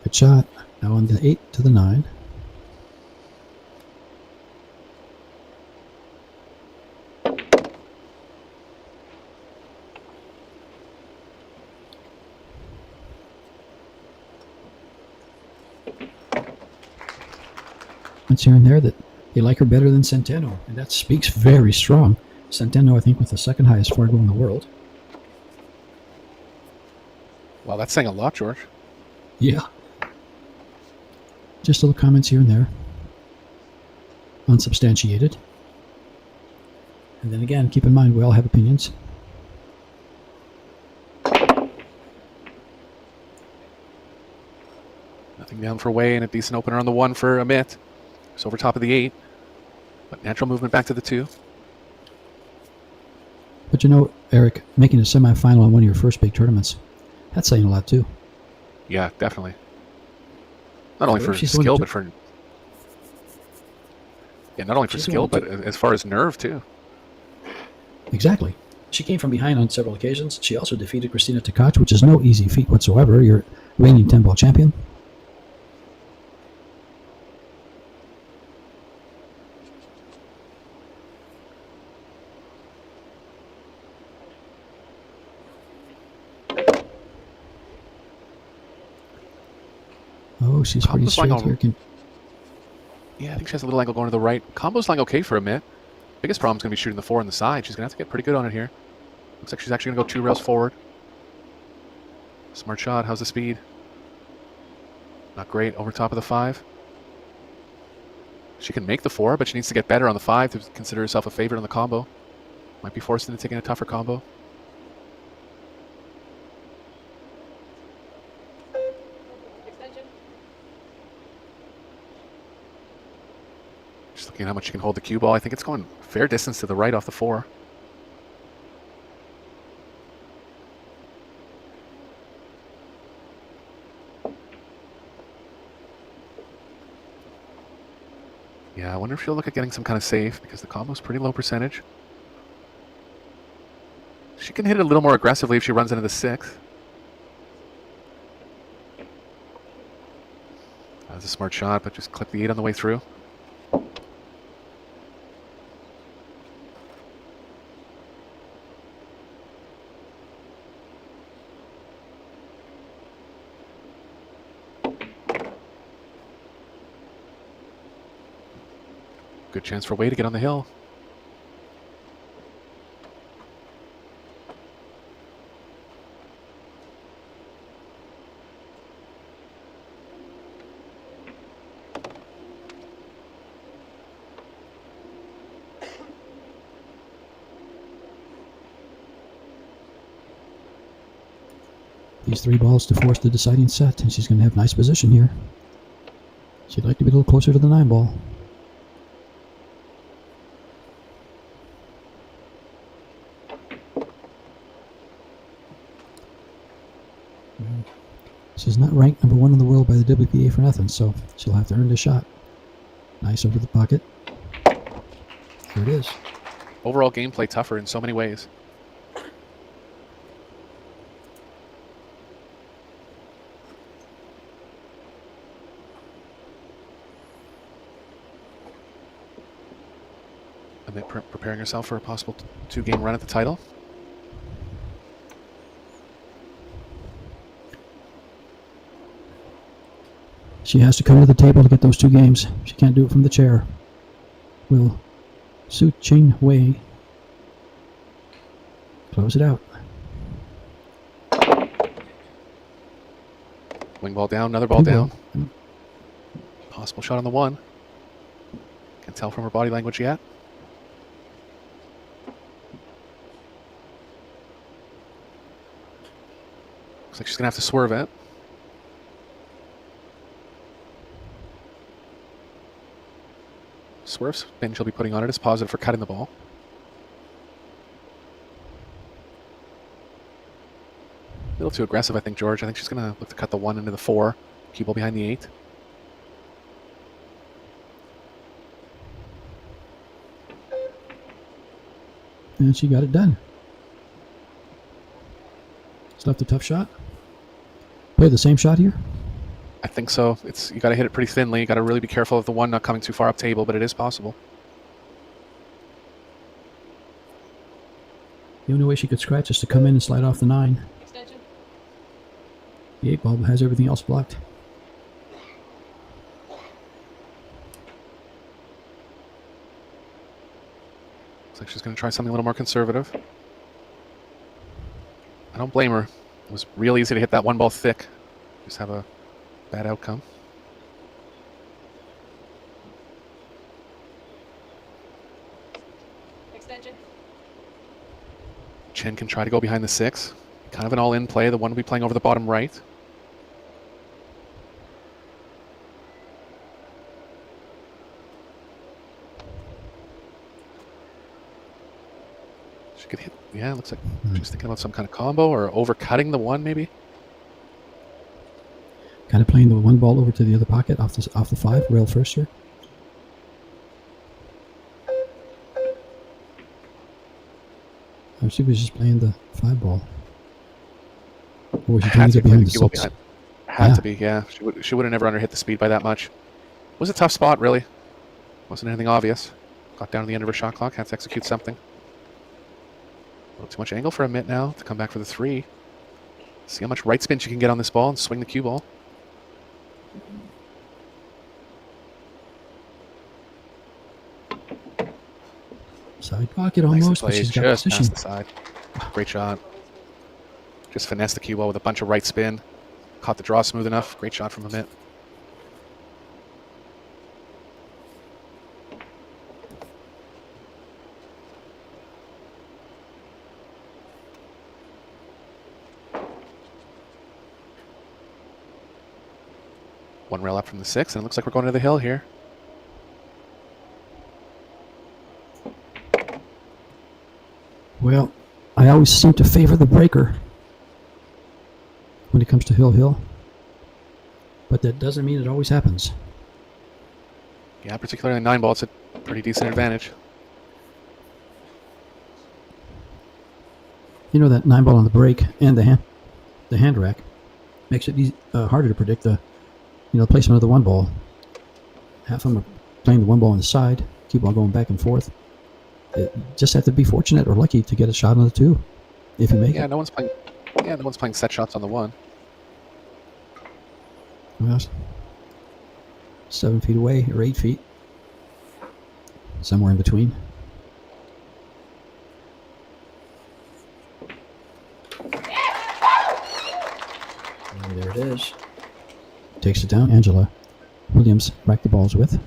Good shot. Now on the 8 to the 9. It's here and there that they like her better than Centeno, and that speaks very strong. Centeno, I think, with the second highest Fargo in the world. Wow, that's saying a lot, George. Yeah. Just little comments here and there. Unsubstantiated. And then again, keep in mind, we all have opinions. Nothing down for Way and a decent opener on the 1 for Amit. It's over top of the 8. But natural movement back to the 2. But you know, Eric, making a semifinal on one of your first big tournaments, that's saying a lot too. Yeah, definitely. Not only So for she's going skill, to- but for... Yeah, not only for She's skill, going but as far as nerve, too. Exactly. She came from behind on several occasions. She also defeated Christina Tkach, which is no easy feat whatsoever. You're reigning 10-ball champion. Oh, she's pretty Combo's lying straight here. Yeah, I think she has a little angle going to the right. Combo's lying okay for Amit. Biggest problem is going to be shooting the 4 on the side. She's going to have to get pretty good on it here. Looks like she's actually going to go 2 rails forward. Smart shot. How's the speed? Not great. Over top of the 5. She can make the 4, but she needs to get better on the 5 to consider herself a favorite on the combo. Might be forced into taking a tougher combo. Extension. Just looking at how much she can hold the cue ball. I think it's going fair distance to the right off the 4. Yeah, I wonder if she'll look at getting some kind of save because the combo's pretty low percentage. She can hit it a little more aggressively if she runs into the 6. That's a smart shot, but just clip the 8 on the way through. Good chance for Wei to get on the hill. These 3 balls to force the deciding set, and she's going to have nice position here. She'd like to be a little closer to the 9 ball. She's not ranked number 1 in the world by the WPA for nothing, so she'll have to earn this shot. Nice over the pocket. Here it is. Overall gameplay tougher in so many ways. And then preparing herself for a possible 2-game run at the title. She has to come to the table to get those 2 games. She can't do it from the chair. Will Su Ching Wei close it out? Wing ball down, another ball down. Possible shot on the 1. Can't tell from her body language yet. Looks like she's going to have to swerve it. Swerve spin she'll be putting on it is positive for cutting the ball. A little too aggressive, I think, George. I think she's going to look to cut the 1 into the 4. Cue ball behind the 8. And she got it done. It's left a tough shot. Play the same shot here. I think so. You got to hit it pretty thinly. You got to really be careful of the 1 not coming too far up table, but it is possible. The only way she could scratch is to come in and slide off the 9. Extension. The 8 ball has everything else blocked. Looks like she's going to try something a little more conservative. I don't blame her. It was real easy to hit that 1 ball thick. Just have a bad outcome. Extension. Chen can try to go behind the 6. Kind of an all-in play. The 1 will be playing over the bottom right. She could hit. Yeah, looks like she's thinking about some kind of combo or overcutting the 1 maybe. Kind of playing the 1 ball over to the other pocket off the 5, rail first here. Or she was just playing the 5 ball. Or was she trying to get behind the 6? Had to be, yeah. She would have never under hit the speed by that much. It was a tough spot, really. Wasn't anything obvious. Got down to the end of her shot clock, had to execute something. A little too much angle for a mitt now to come back for the 3. See how much right spin she can get on this ball and swing the cue ball. Side pocket almost, but she's got just position. past the side. Great shot. Just finessed the cue ball with a bunch of right spin. Caught the draw smooth enough. Great shot from Amit. One rail up from the 6, and it looks like we're going to the hill here. Well, I always seem to favor the breaker when it comes to hill. But that doesn't mean it always happens. Yeah, particularly in 9 ball, it's a pretty decent advantage. You know that 9 ball on the break and the hand rack makes it harder to predict the placement of the 1 ball. Half of them are playing the 1 ball on the side, cue ball going back and forth. You just have to be fortunate or lucky to get a shot on the 2 if you make Yeah, it. no one's playing. Yeah, no one's playing set shots on the 1. Well, 7 feet away or 8 feet, somewhere in between. And there it is. Takes it down. Angela Williams racked the balls with,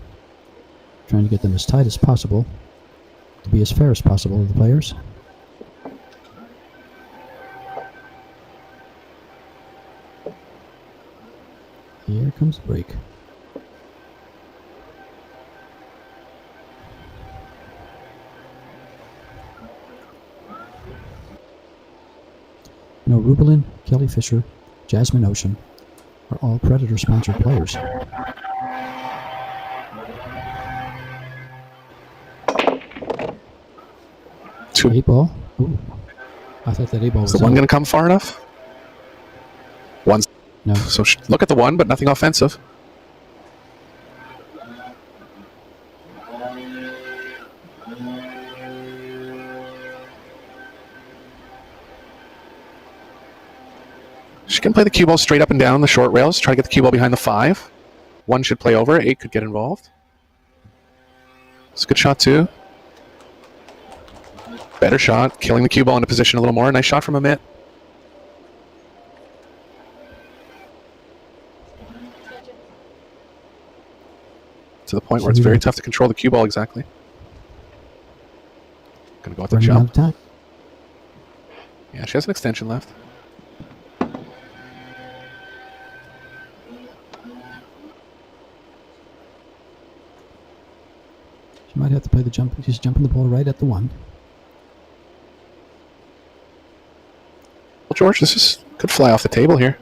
trying to get them as tight as possible to be as fair as possible to the players. Here comes the break. You know, Rubelin, Kelly Fisher, Jasmine Ocean are all Predator-sponsored players. Two. 8 ball. Ooh, I thought that 8 ball was Is the 1 out. going to come far enough? 1. No. So look at the 1, but nothing offensive. She can play the cue ball straight up and down the short rails, try to get the cue ball behind the 5. 1 should play over, 8 could get involved. It's a good shot too. Better shot, killing the cue ball into position a little more. Nice shot from Amit. Extension. To the point where it's very tough to control the cue ball exactly. Gonna go with the Running out jump. of time. Yeah, she has an extension left. She might have to play the jump. She's jumping the ball right at the 1. Well, George, this could fly off the table here.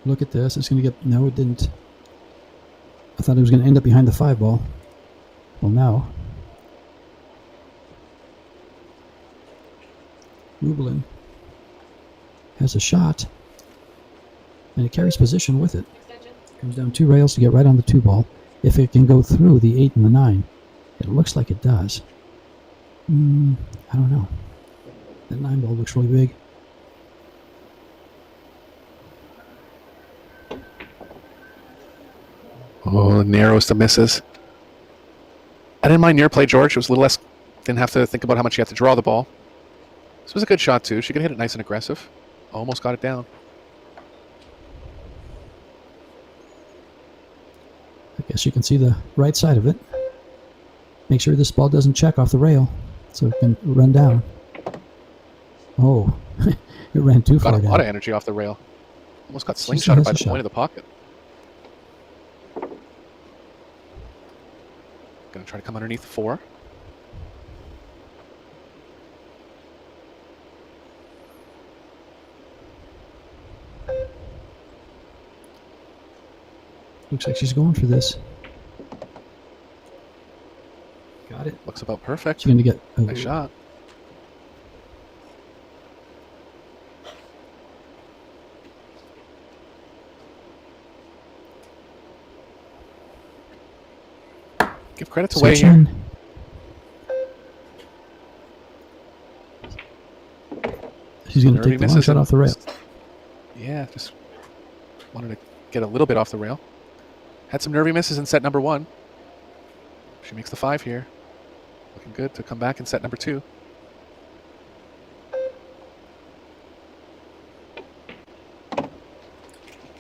Look at this. It's going to get... No, it didn't. I thought it was going to end up behind the 5 ball. Well, now... Rubelin has a shot, and it carries position with it. Extension. Comes down 2 rails to get right on the 2 ball. If it can go through the 8 and the 9, it looks like it does. I don't know. That 9 ball looks really big. Oh, the narrowest of misses. I didn't mind near play, George. It was a little less. Didn't have to think about how much you have to draw the ball. This was a good shot too. She could hit it nice and aggressive. Almost got it down. I guess you can see the right side of it. Make sure this ball doesn't check off the rail so it can run down. Oh, it ran too Got far a down. lot of energy off the rail. Almost got still slingshotted has by a the shot. point of the pocket. Gonna try to come underneath the 4. Looks like she's going for this. Got it. Looks about perfect. She's going to get... Oh, Nice shot. Give credit to Wei switch here. in. She's going to Nervy take the long misses shot and- off the rail. Yeah, just wanted to get a little bit off the rail. Had some nervy misses in set number 1. She makes the 5 here. Looking good to come back in set number 2.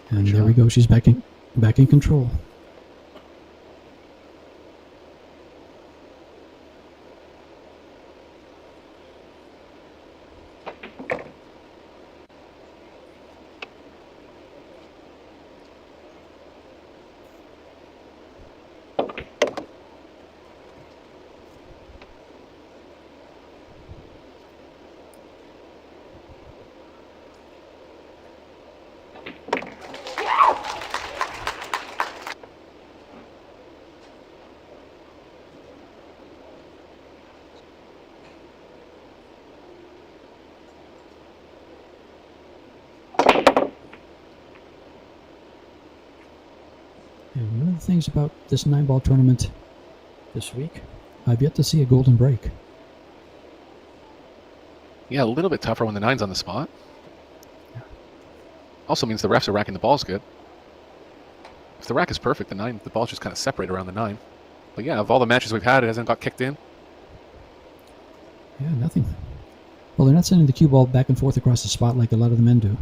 And Good there we shot. go. She's back in control. And one of the things about this 9-ball tournament this week, I've yet to see a golden break. Yeah, a little bit tougher when the 9's on the spot. Also means the refs are racking the balls good. If the rack is perfect, the balls just kind of separate around the 9. But yeah, of all the matches we've had, it hasn't got kicked in. Yeah, nothing. Well, they're not sending the cue ball back and forth across the spot like a lot of the men do.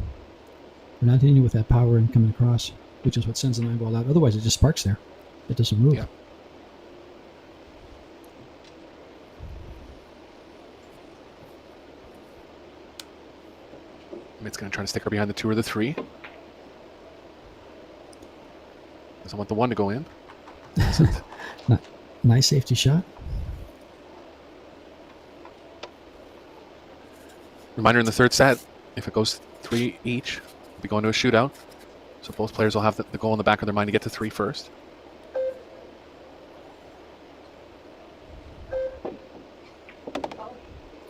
They're not hitting you with that power and coming across, which is what sends the 9-ball out. Otherwise, it just sparks there. It doesn't move. Yeah. It's going to try to stick her behind the 2 or the 3. Doesn't want the 1 to go in. Nice safety shot. Reminder in the third set, if it goes 3 each, we'll be going to a shootout. So both players will have the goal in the back of their mind to get to 3 first.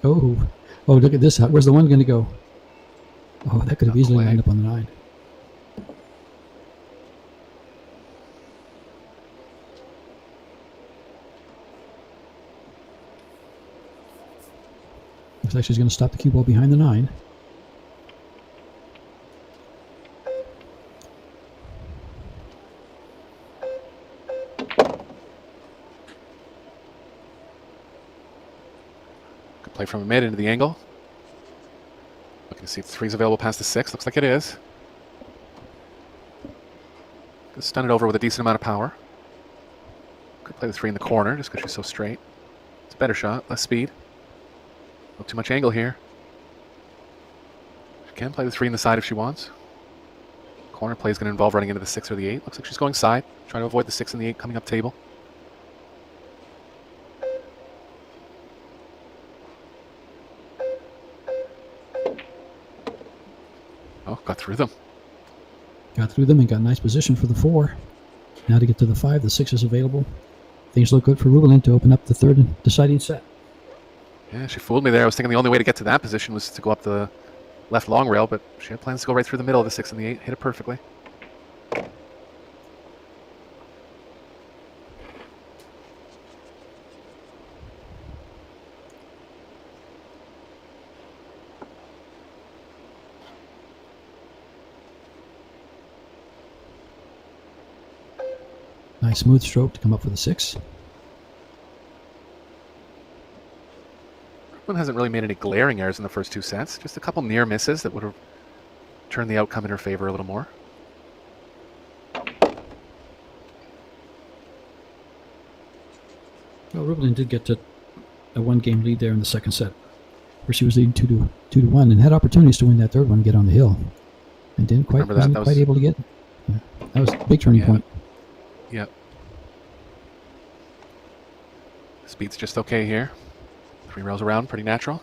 Oh, look at this. Where's the 1 going to go? Oh, that could have Out the easily way. lined up on the 9. Looks like she's going to stop the cue ball behind the 9. Good play from a mid into the angle. Looking to see if the 3's available past the 6. Looks like it is. Gonna stun it over with a decent amount of power. Could play the 3 in the corner just because she's so straight. It's a better shot, less speed. Not too much angle here. She can play the 3 in the side if she wants. Corner play is going to involve running into the 6 or the 8. Looks like she's going side, trying to avoid the 6 and the 8 coming up table. Oh, got through them. Got through them and got a nice position for the 4. Now to get to the 5, the 6 is available. Things look good for Rubelin to open up the third and deciding set. Yeah, she fooled me there. I was thinking the only way to get to that position was to go up the left long rail, but she had plans to go right through the middle of the 6 and the 8. Hit it perfectly. Nice smooth stroke to come up for the 6. One hasn't really made any glaring errors in the first 2 sets. Just a couple near misses that would have turned the outcome in her favor a little more. Well, Rubelin did get to a 1-game lead there in the second set, where she was leading 2-1 and had opportunities to win that third one and get on the hill, and didn't quite Remember that? wasn't That quite was- able to get. Yeah, that was a big turning Yeah. point. Yep. Speed's just okay here. 3 rails around, pretty natural.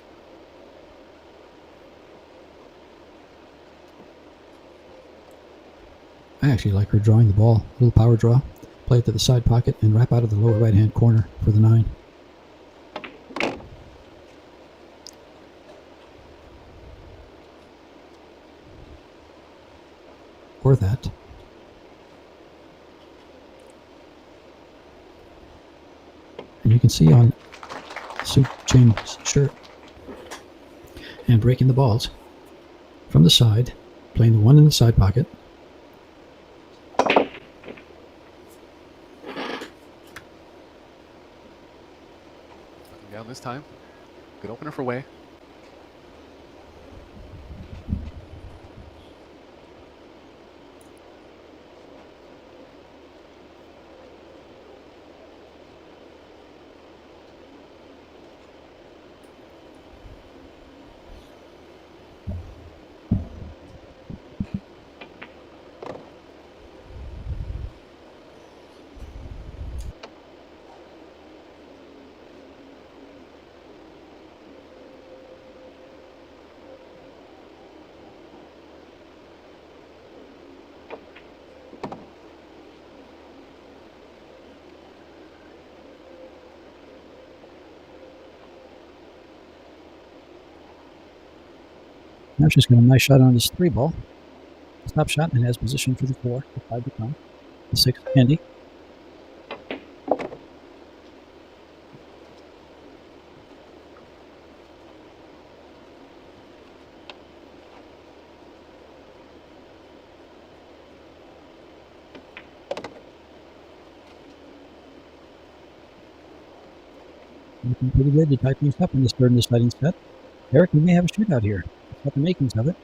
I actually like her drawing the ball, a little power draw, play it to the side pocket, and wrap out of the lower right-hand corner for the 9. Or that. And you can see on Su Chen's shirt and breaking the balls from the side, playing the 1 in the side pocket. Nothing down this time. Good opener for Wei. Now she's got a nice shot on this 3 ball. Stop shot and has position for the 4, the 5 to come. The 6 handy. Looking pretty good to tie things up in this third and deciding set. Eric, we may have a shootout here. It's got the makings of it.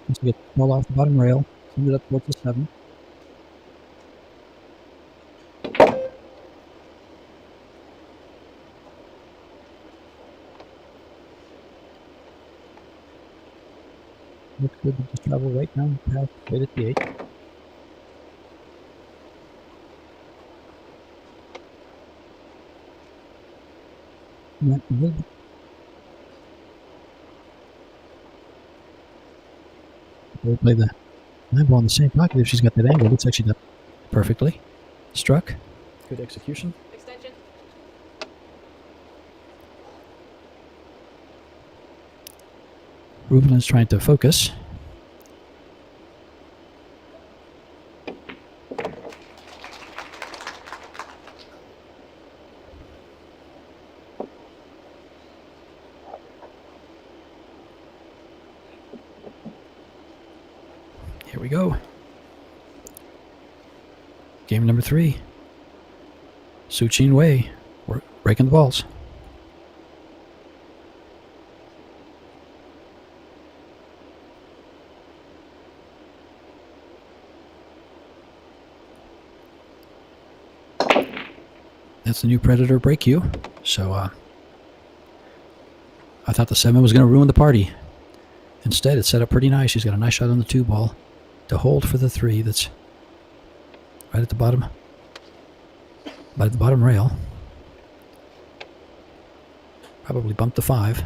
Once we get the ball off the bottom rail, send it up towards the 7. Looks good to just travel right down the path, straight at the 8. Went a little bit. We'll play the 9 ball in the same pocket if she's got that angle. Looks like she got perfectly struck. Good execution. Extension. Rublin's trying to focus. Here we go. Game number 3. Su Chin Wei. We're breaking the balls. That's the new Predator break cue. So I thought the 7 was going to ruin the party. Instead, it's set up pretty nice. She's got a nice shot on the 2 ball to hold for the 3 that's right at the bottom. Right at the bottom rail. Probably bump the 5.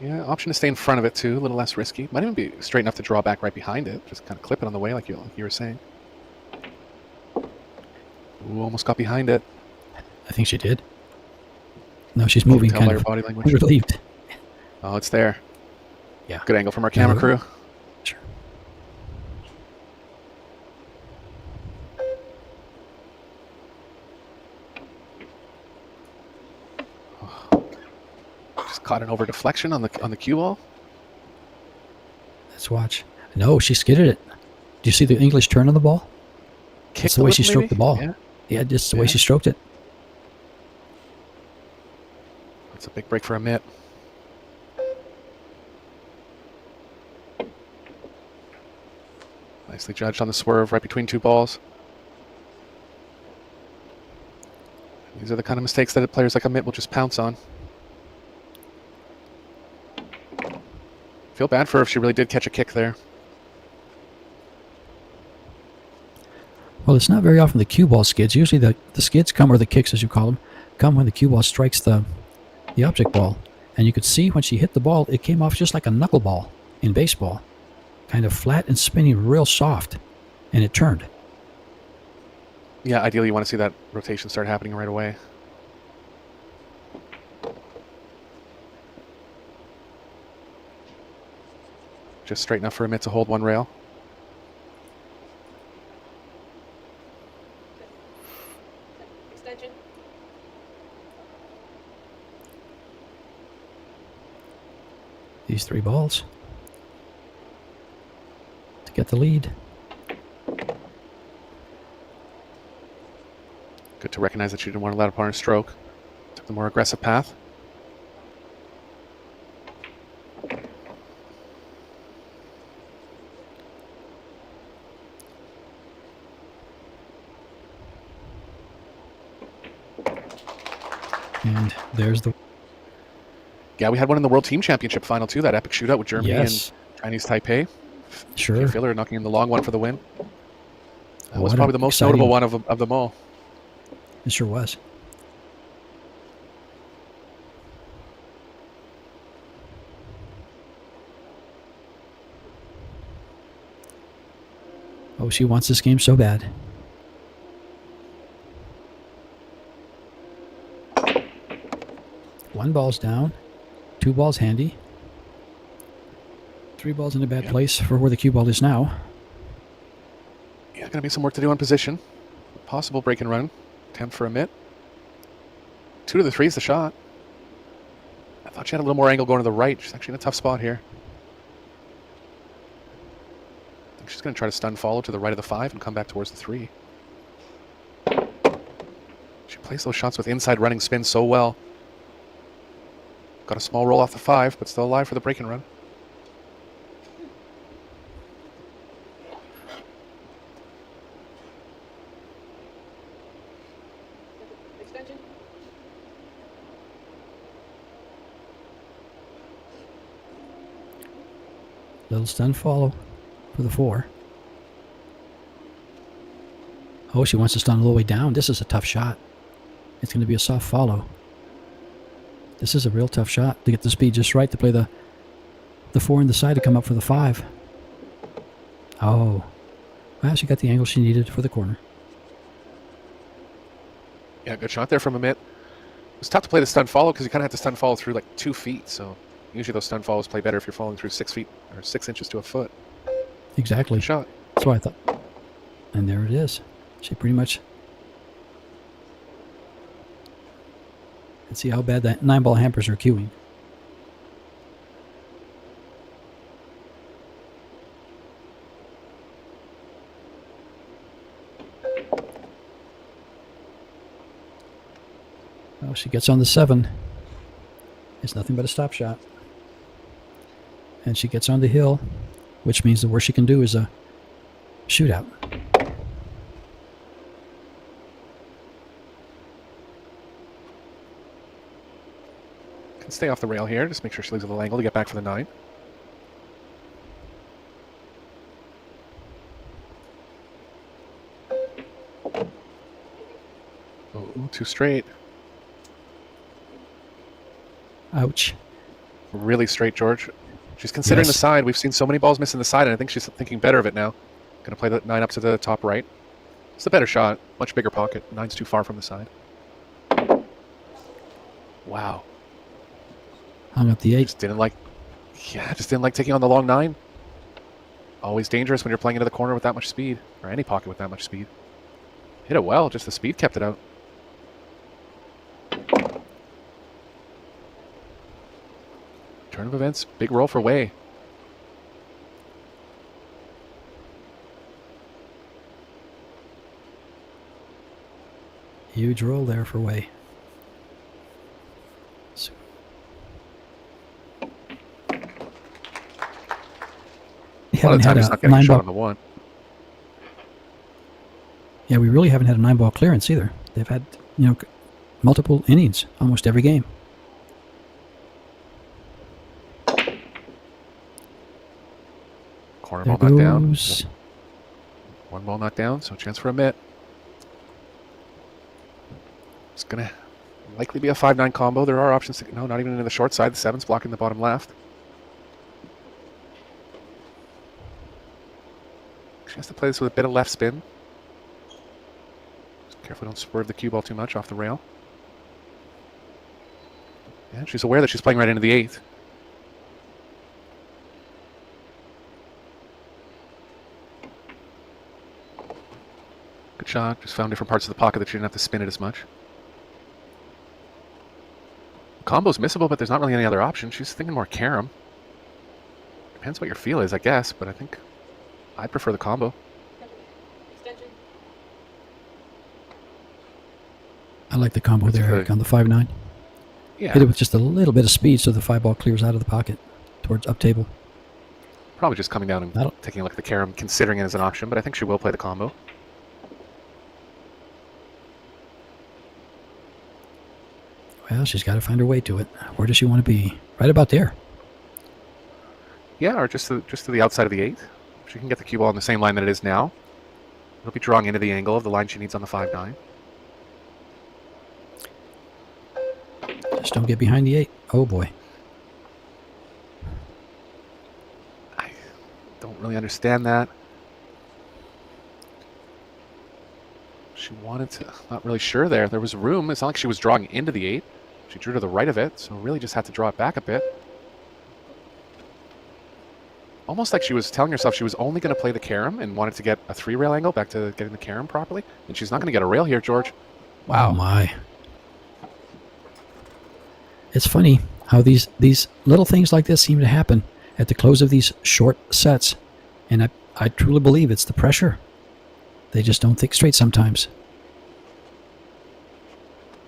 Yeah, option to stay in front of it too, a little less risky. Might even be straight enough to draw back right behind it. Just kind of clip it on the way like you were saying. Ooh, almost got behind it. I think she did. No, she's moving Tell kind by her of body language. relieved. Oh, it's there. Yeah. Good angle from our camera crew. Sure. Just caught an over deflection on the cue ball. Let's watch. No, she skidded it. Do you see the English turn on the ball? It's the way she stroked the ball. Yeah, Yeah, just the way she stroked it. that's a big break for a mitt. Nicely judged on the swerve right between 2 balls. These are the kind of mistakes that players like a mitt will just pounce on. Feel bad for her if she really did catch a kick there. Well, it's not very often the cue ball skids. Usually the skids come, or the kicks as you call them, come when the cue ball strikes the object ball. And you could see when she hit the ball, it came off just like a knuckleball in baseball. Kind of flat and spinning real soft. And it turned. Yeah, ideally you want to see that rotation start happening right away. Just straight enough for a mitt to hold 1 rail. Extension. These 3 balls to get the lead. Good to recognize that she didn't want to let opponent stroke. Took the more aggressive path. And there's the... Yeah, we had one in the World Team Championship final too, that epic shootout with Germany Yes. and Chinese Taipei. Sure. Filler knocking in the long one for the win. That was What probably an the most exciting- notable one of them all. It sure was. Oh, she wants this game so bad. 1 ball's down. 2 balls handy. 3 balls in a bad Yep. place for where the cue ball is now. Yeah, going to be some work to do on position. Possible break and run. Attempt for a mitt. 2 to the 3 is the shot. I thought she had a little more angle going to the right. She's actually in a tough spot here. I think she's going to try to stun follow to the right of the 5 and come back towards the 3. She plays those shots with inside running spin so well. Got a small roll off the 5, but still alive for the break and run. Extension. Little stun follow for the 4. Oh, she wants to stun all the way down. This is a tough shot. It's going to be a soft follow. This is a real tough shot to get the speed just right to play the 4 in the side to come up for the 5. Oh. Well, she got the angle she needed for the corner. Yeah, good shot there from Amit. It was tough to play the stun follow because you kind of have to stun follow through like 2 feet. So usually those stun follows play better if you're following through 6 feet or 6 inches to a foot. Exactly. Good shot. That's what I thought. And there it is. She pretty much... Let's see how bad that 9-ball hampers her queuing. Oh, she gets on the 7. It's nothing but a stop shot. And she gets on the hill, which means the worst she can do is a shootout. Can stay off the rail here. Just make sure she leaves a little angle to get back for the 9. Oh, 2 straight. Ouch. Really straight, George. She's considering Yes. the side. We've seen so many balls missing the side, and I think she's thinking better of it now. Going to play the 9 up to the top right. It's a better shot. Much bigger pocket. 9's too far from the side. Wow. Hung up the 8. Just didn't like taking on the long 9. Always dangerous when you're playing into the corner with that much speed, or any pocket with that much speed. Hit it well, just the speed kept it out. Turn of events, big roll for Wei. Huge roll there for Wei. So, we A lot of haven't the time had he's a not getting a shot 9-ball. on the 1. Yeah, we really haven't had a 9-ball clearance either. They've had, multiple innings almost every game. Corner There ball knocked down. goes. 1 ball knocked down, so chance for a mitt. It's going to likely be a 5-9 combo. There are options to... No, not even into the short side. The 7's blocking the bottom left. She has to play this with a bit of left spin. Just carefully don't swerve the cue ball too much off the rail. Yeah, she's aware that she's playing right into the 8th. Good shot. Just found different parts of the pocket that she didn't have to spin it as much. Combo's missable, but there's not really any other option. She's thinking more carom. Depends what your feel is, I guess, but I think I prefer the combo. Extension. I like the combo That's there, good. Eric, on the 5-9. Yeah, Hit it with just a little bit of speed so the 5-ball clears out of the pocket towards up table. probably just coming down and That'll- taking a look at the carom, considering it as an option, but I think she will play the combo. Well, she's got to find her way to it. Where does she want to be? Right about there. Yeah, or just to the outside of the 8th. She can get the cue ball on the same line that it is now. It'll be drawing into the angle of the line she needs on the 5-9. Just don't get behind the 8. Oh, boy. I don't really understand that. She wanted to... Not really sure there. There was room. It's not like she was drawing into the 8. She drew to the right of it, so really just had to draw it back a bit. Almost like she was telling herself she was only going to play the carom and wanted to get a 3-rail angle back to getting the carom properly. And she's not going to get a rail here, George. Oh my. It's funny how these little things like this seem to happen at the close of these short sets. And I truly believe it's the pressure. They just don't think straight sometimes.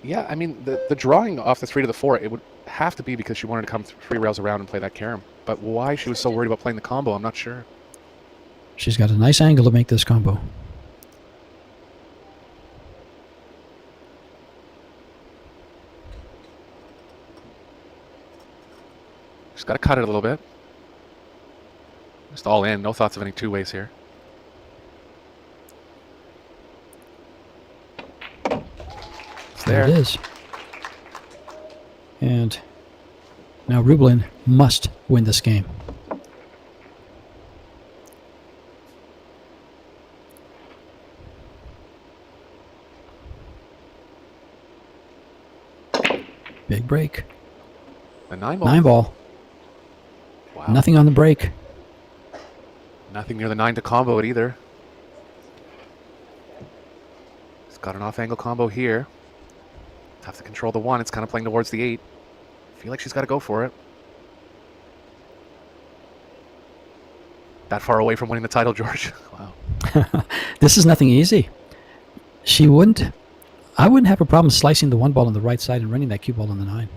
Yeah, I mean, the drawing off the 3 to the 4, it would have to be because she wanted to come 3 rails around and play that carom. But why she was so worried about playing the combo, I'm not sure. She's got a nice angle to make this combo. Just got to cut it a little bit. Just all in, no thoughts of any two ways here. It's There there. it is. And now Rublin must win this game. Big break. The 9 ball. 9 ball. Wow. Nothing on the break. Nothing near the 9 to combo it either. It's got an off-angle combo here. Tough to control the 1. It's kind of playing towards the 8. Feel like she's got to go for it. That far away from winning the title, George. Wow. This is nothing easy. I wouldn't have a problem slicing the 1 ball on the right side and running that cue ball on the 9.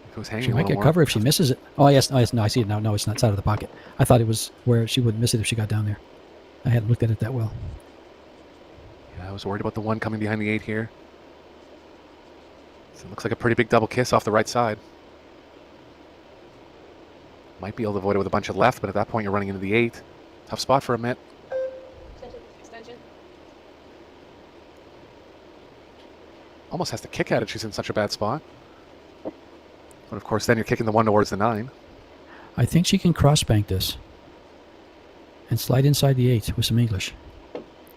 If it was hanging She a might little get more. cover if she misses it. Oh yes, no, I see it now. No, it's not side of the pocket. I thought it was where she wouldn't miss it if she got down there. I hadn't looked at it that well. Yeah, I was worried about the 1 coming behind the 8 here. So it looks like a pretty big double kiss off the right side. Might be able to avoid it with a bunch of left, but at that point you're running into the 8. Tough spot for a mitt. Extension. Almost has to kick at it. She's in such a bad spot. But of course, then you're kicking the 1 towards the 9. I think she can cross bank this and slide inside the 8 with some English.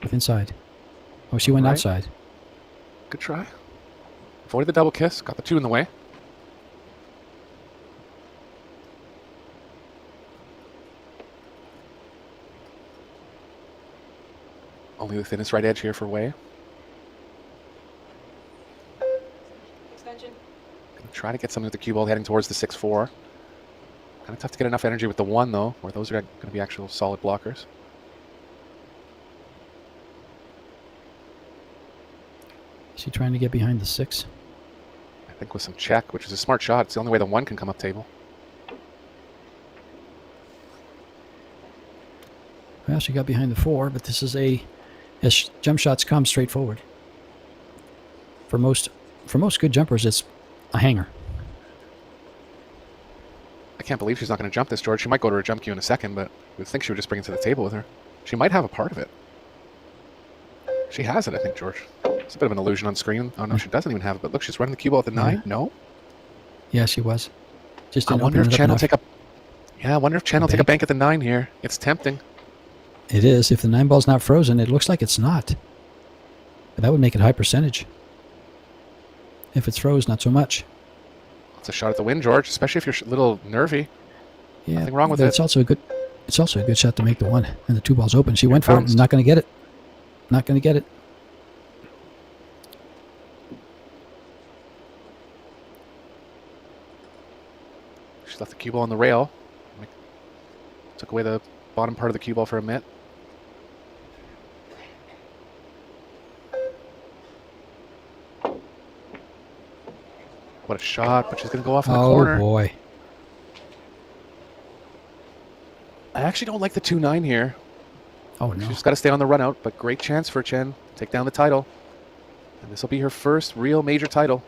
With inside. Oh, she went Right. outside. Good try. Avoided the double kiss. Got the 2 in the way. Only the thinnest right edge here for Wei. Extension. Gonna try to get something with the cue ball heading towards the 6-4. Kind of tough to get enough energy with the 1 though, where those are going to be actual solid blockers. Is she trying to get behind the 6? I think with some check, which is a smart shot. It's the only way the 1 can come up table. Well, she got behind the 4, but this is as jump shots come straight forward. For most good jumpers, it's a hanger. I can't believe she's not going to jump this, George. She might go to her jump cue in a second, but I would think she would just bring it to the table with her. She might have a part of it. She has it, I think, George. It's a bit of an illusion on screen. Oh, no, she doesn't even have it. But look, she's running the cue ball at the 9. No? Yeah, she was. Just I didn't wonder open if it up Chen will enough. take a... Yeah, I wonder if Chen will take a bank? bank at the 9 here. It's tempting. It is. If the 9 ball's not frozen, it looks like it's not. But that would make it high percentage. If it's froze, not so much. It's a shot at the win, George, especially if you're a little nervy. Yeah, Nothing wrong with but it. It's also a good shot to make the 1, and the 2 ball's open. She went for it, bounced. and not going to get it. Not going to get it. She's left the cue ball on the rail. Took away the bottom part of the cue ball for a mitt. What a shot, but she's going to go off in the Oh corner. boy. I actually don't like the 2-9 here. Oh no. She's just got to stay on the run out, but great chance for Chen. Take down the title. And this will be her first real major title.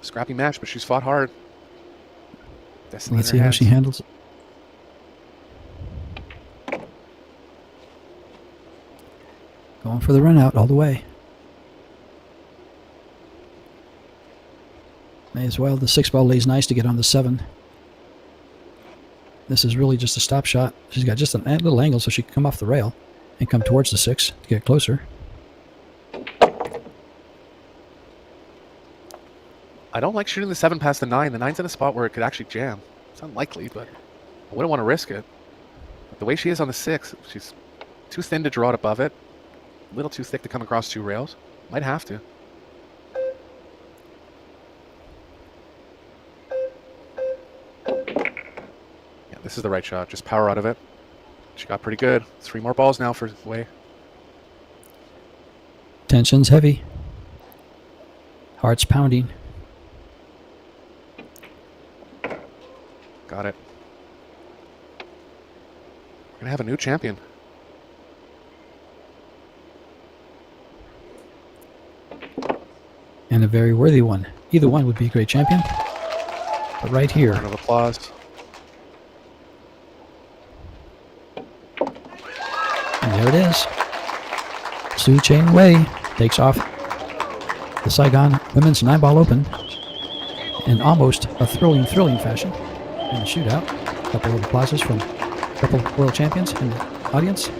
Scrappy match, but she's fought hard. Destiny Let's in see her how she hands. handles it. Going for the run out all the way. May as well. The 6 ball lays nice to get on the 7. This is really just a stop shot. She's got just a little angle so she can come off the rail and come towards the 6 to get closer. I don't like shooting the 7 past the 9. The 9's in a spot where it could actually jam. It's unlikely, but I wouldn't want to risk it. But the way she is on the 6, she's too thin to draw it above it. A little too thick to come across 2 rails. Might have to. Yeah, this is the right shot. Just power out of it. She got pretty good. 3 more balls now for Wei. Tension's heavy. Heart's pounding. Got it. We're going to have a new champion. And a very worthy one. Either one would be a great champion. But right here, Round of applause. and there it is. Su Cheng Wei takes off the Saigon Women's 9-Ball Open in almost a thrilling fashion in the shootout. A couple of applauses from a couple of world champions in the audience.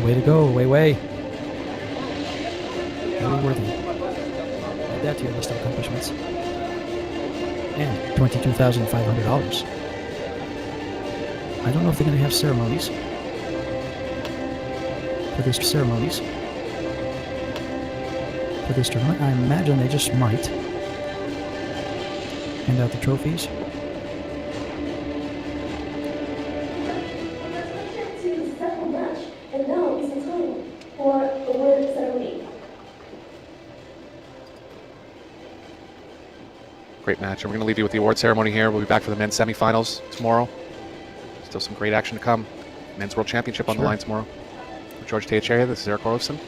Way to go, Wei Wei. Very worthy. Add that to your list of accomplishments. And $22,500. I don't know if they're going to have ceremonies for this tournament. I imagine they just might hand out the trophies. To the second match, and now is the time for the award ceremony. Great match. And we're going to leave you with the award ceremony here. We'll be back for the men's semifinals tomorrow. Still some great action to come. Men's World Championship on the Sure. line tomorrow. For George Teixeira, this is Eric Orlovson.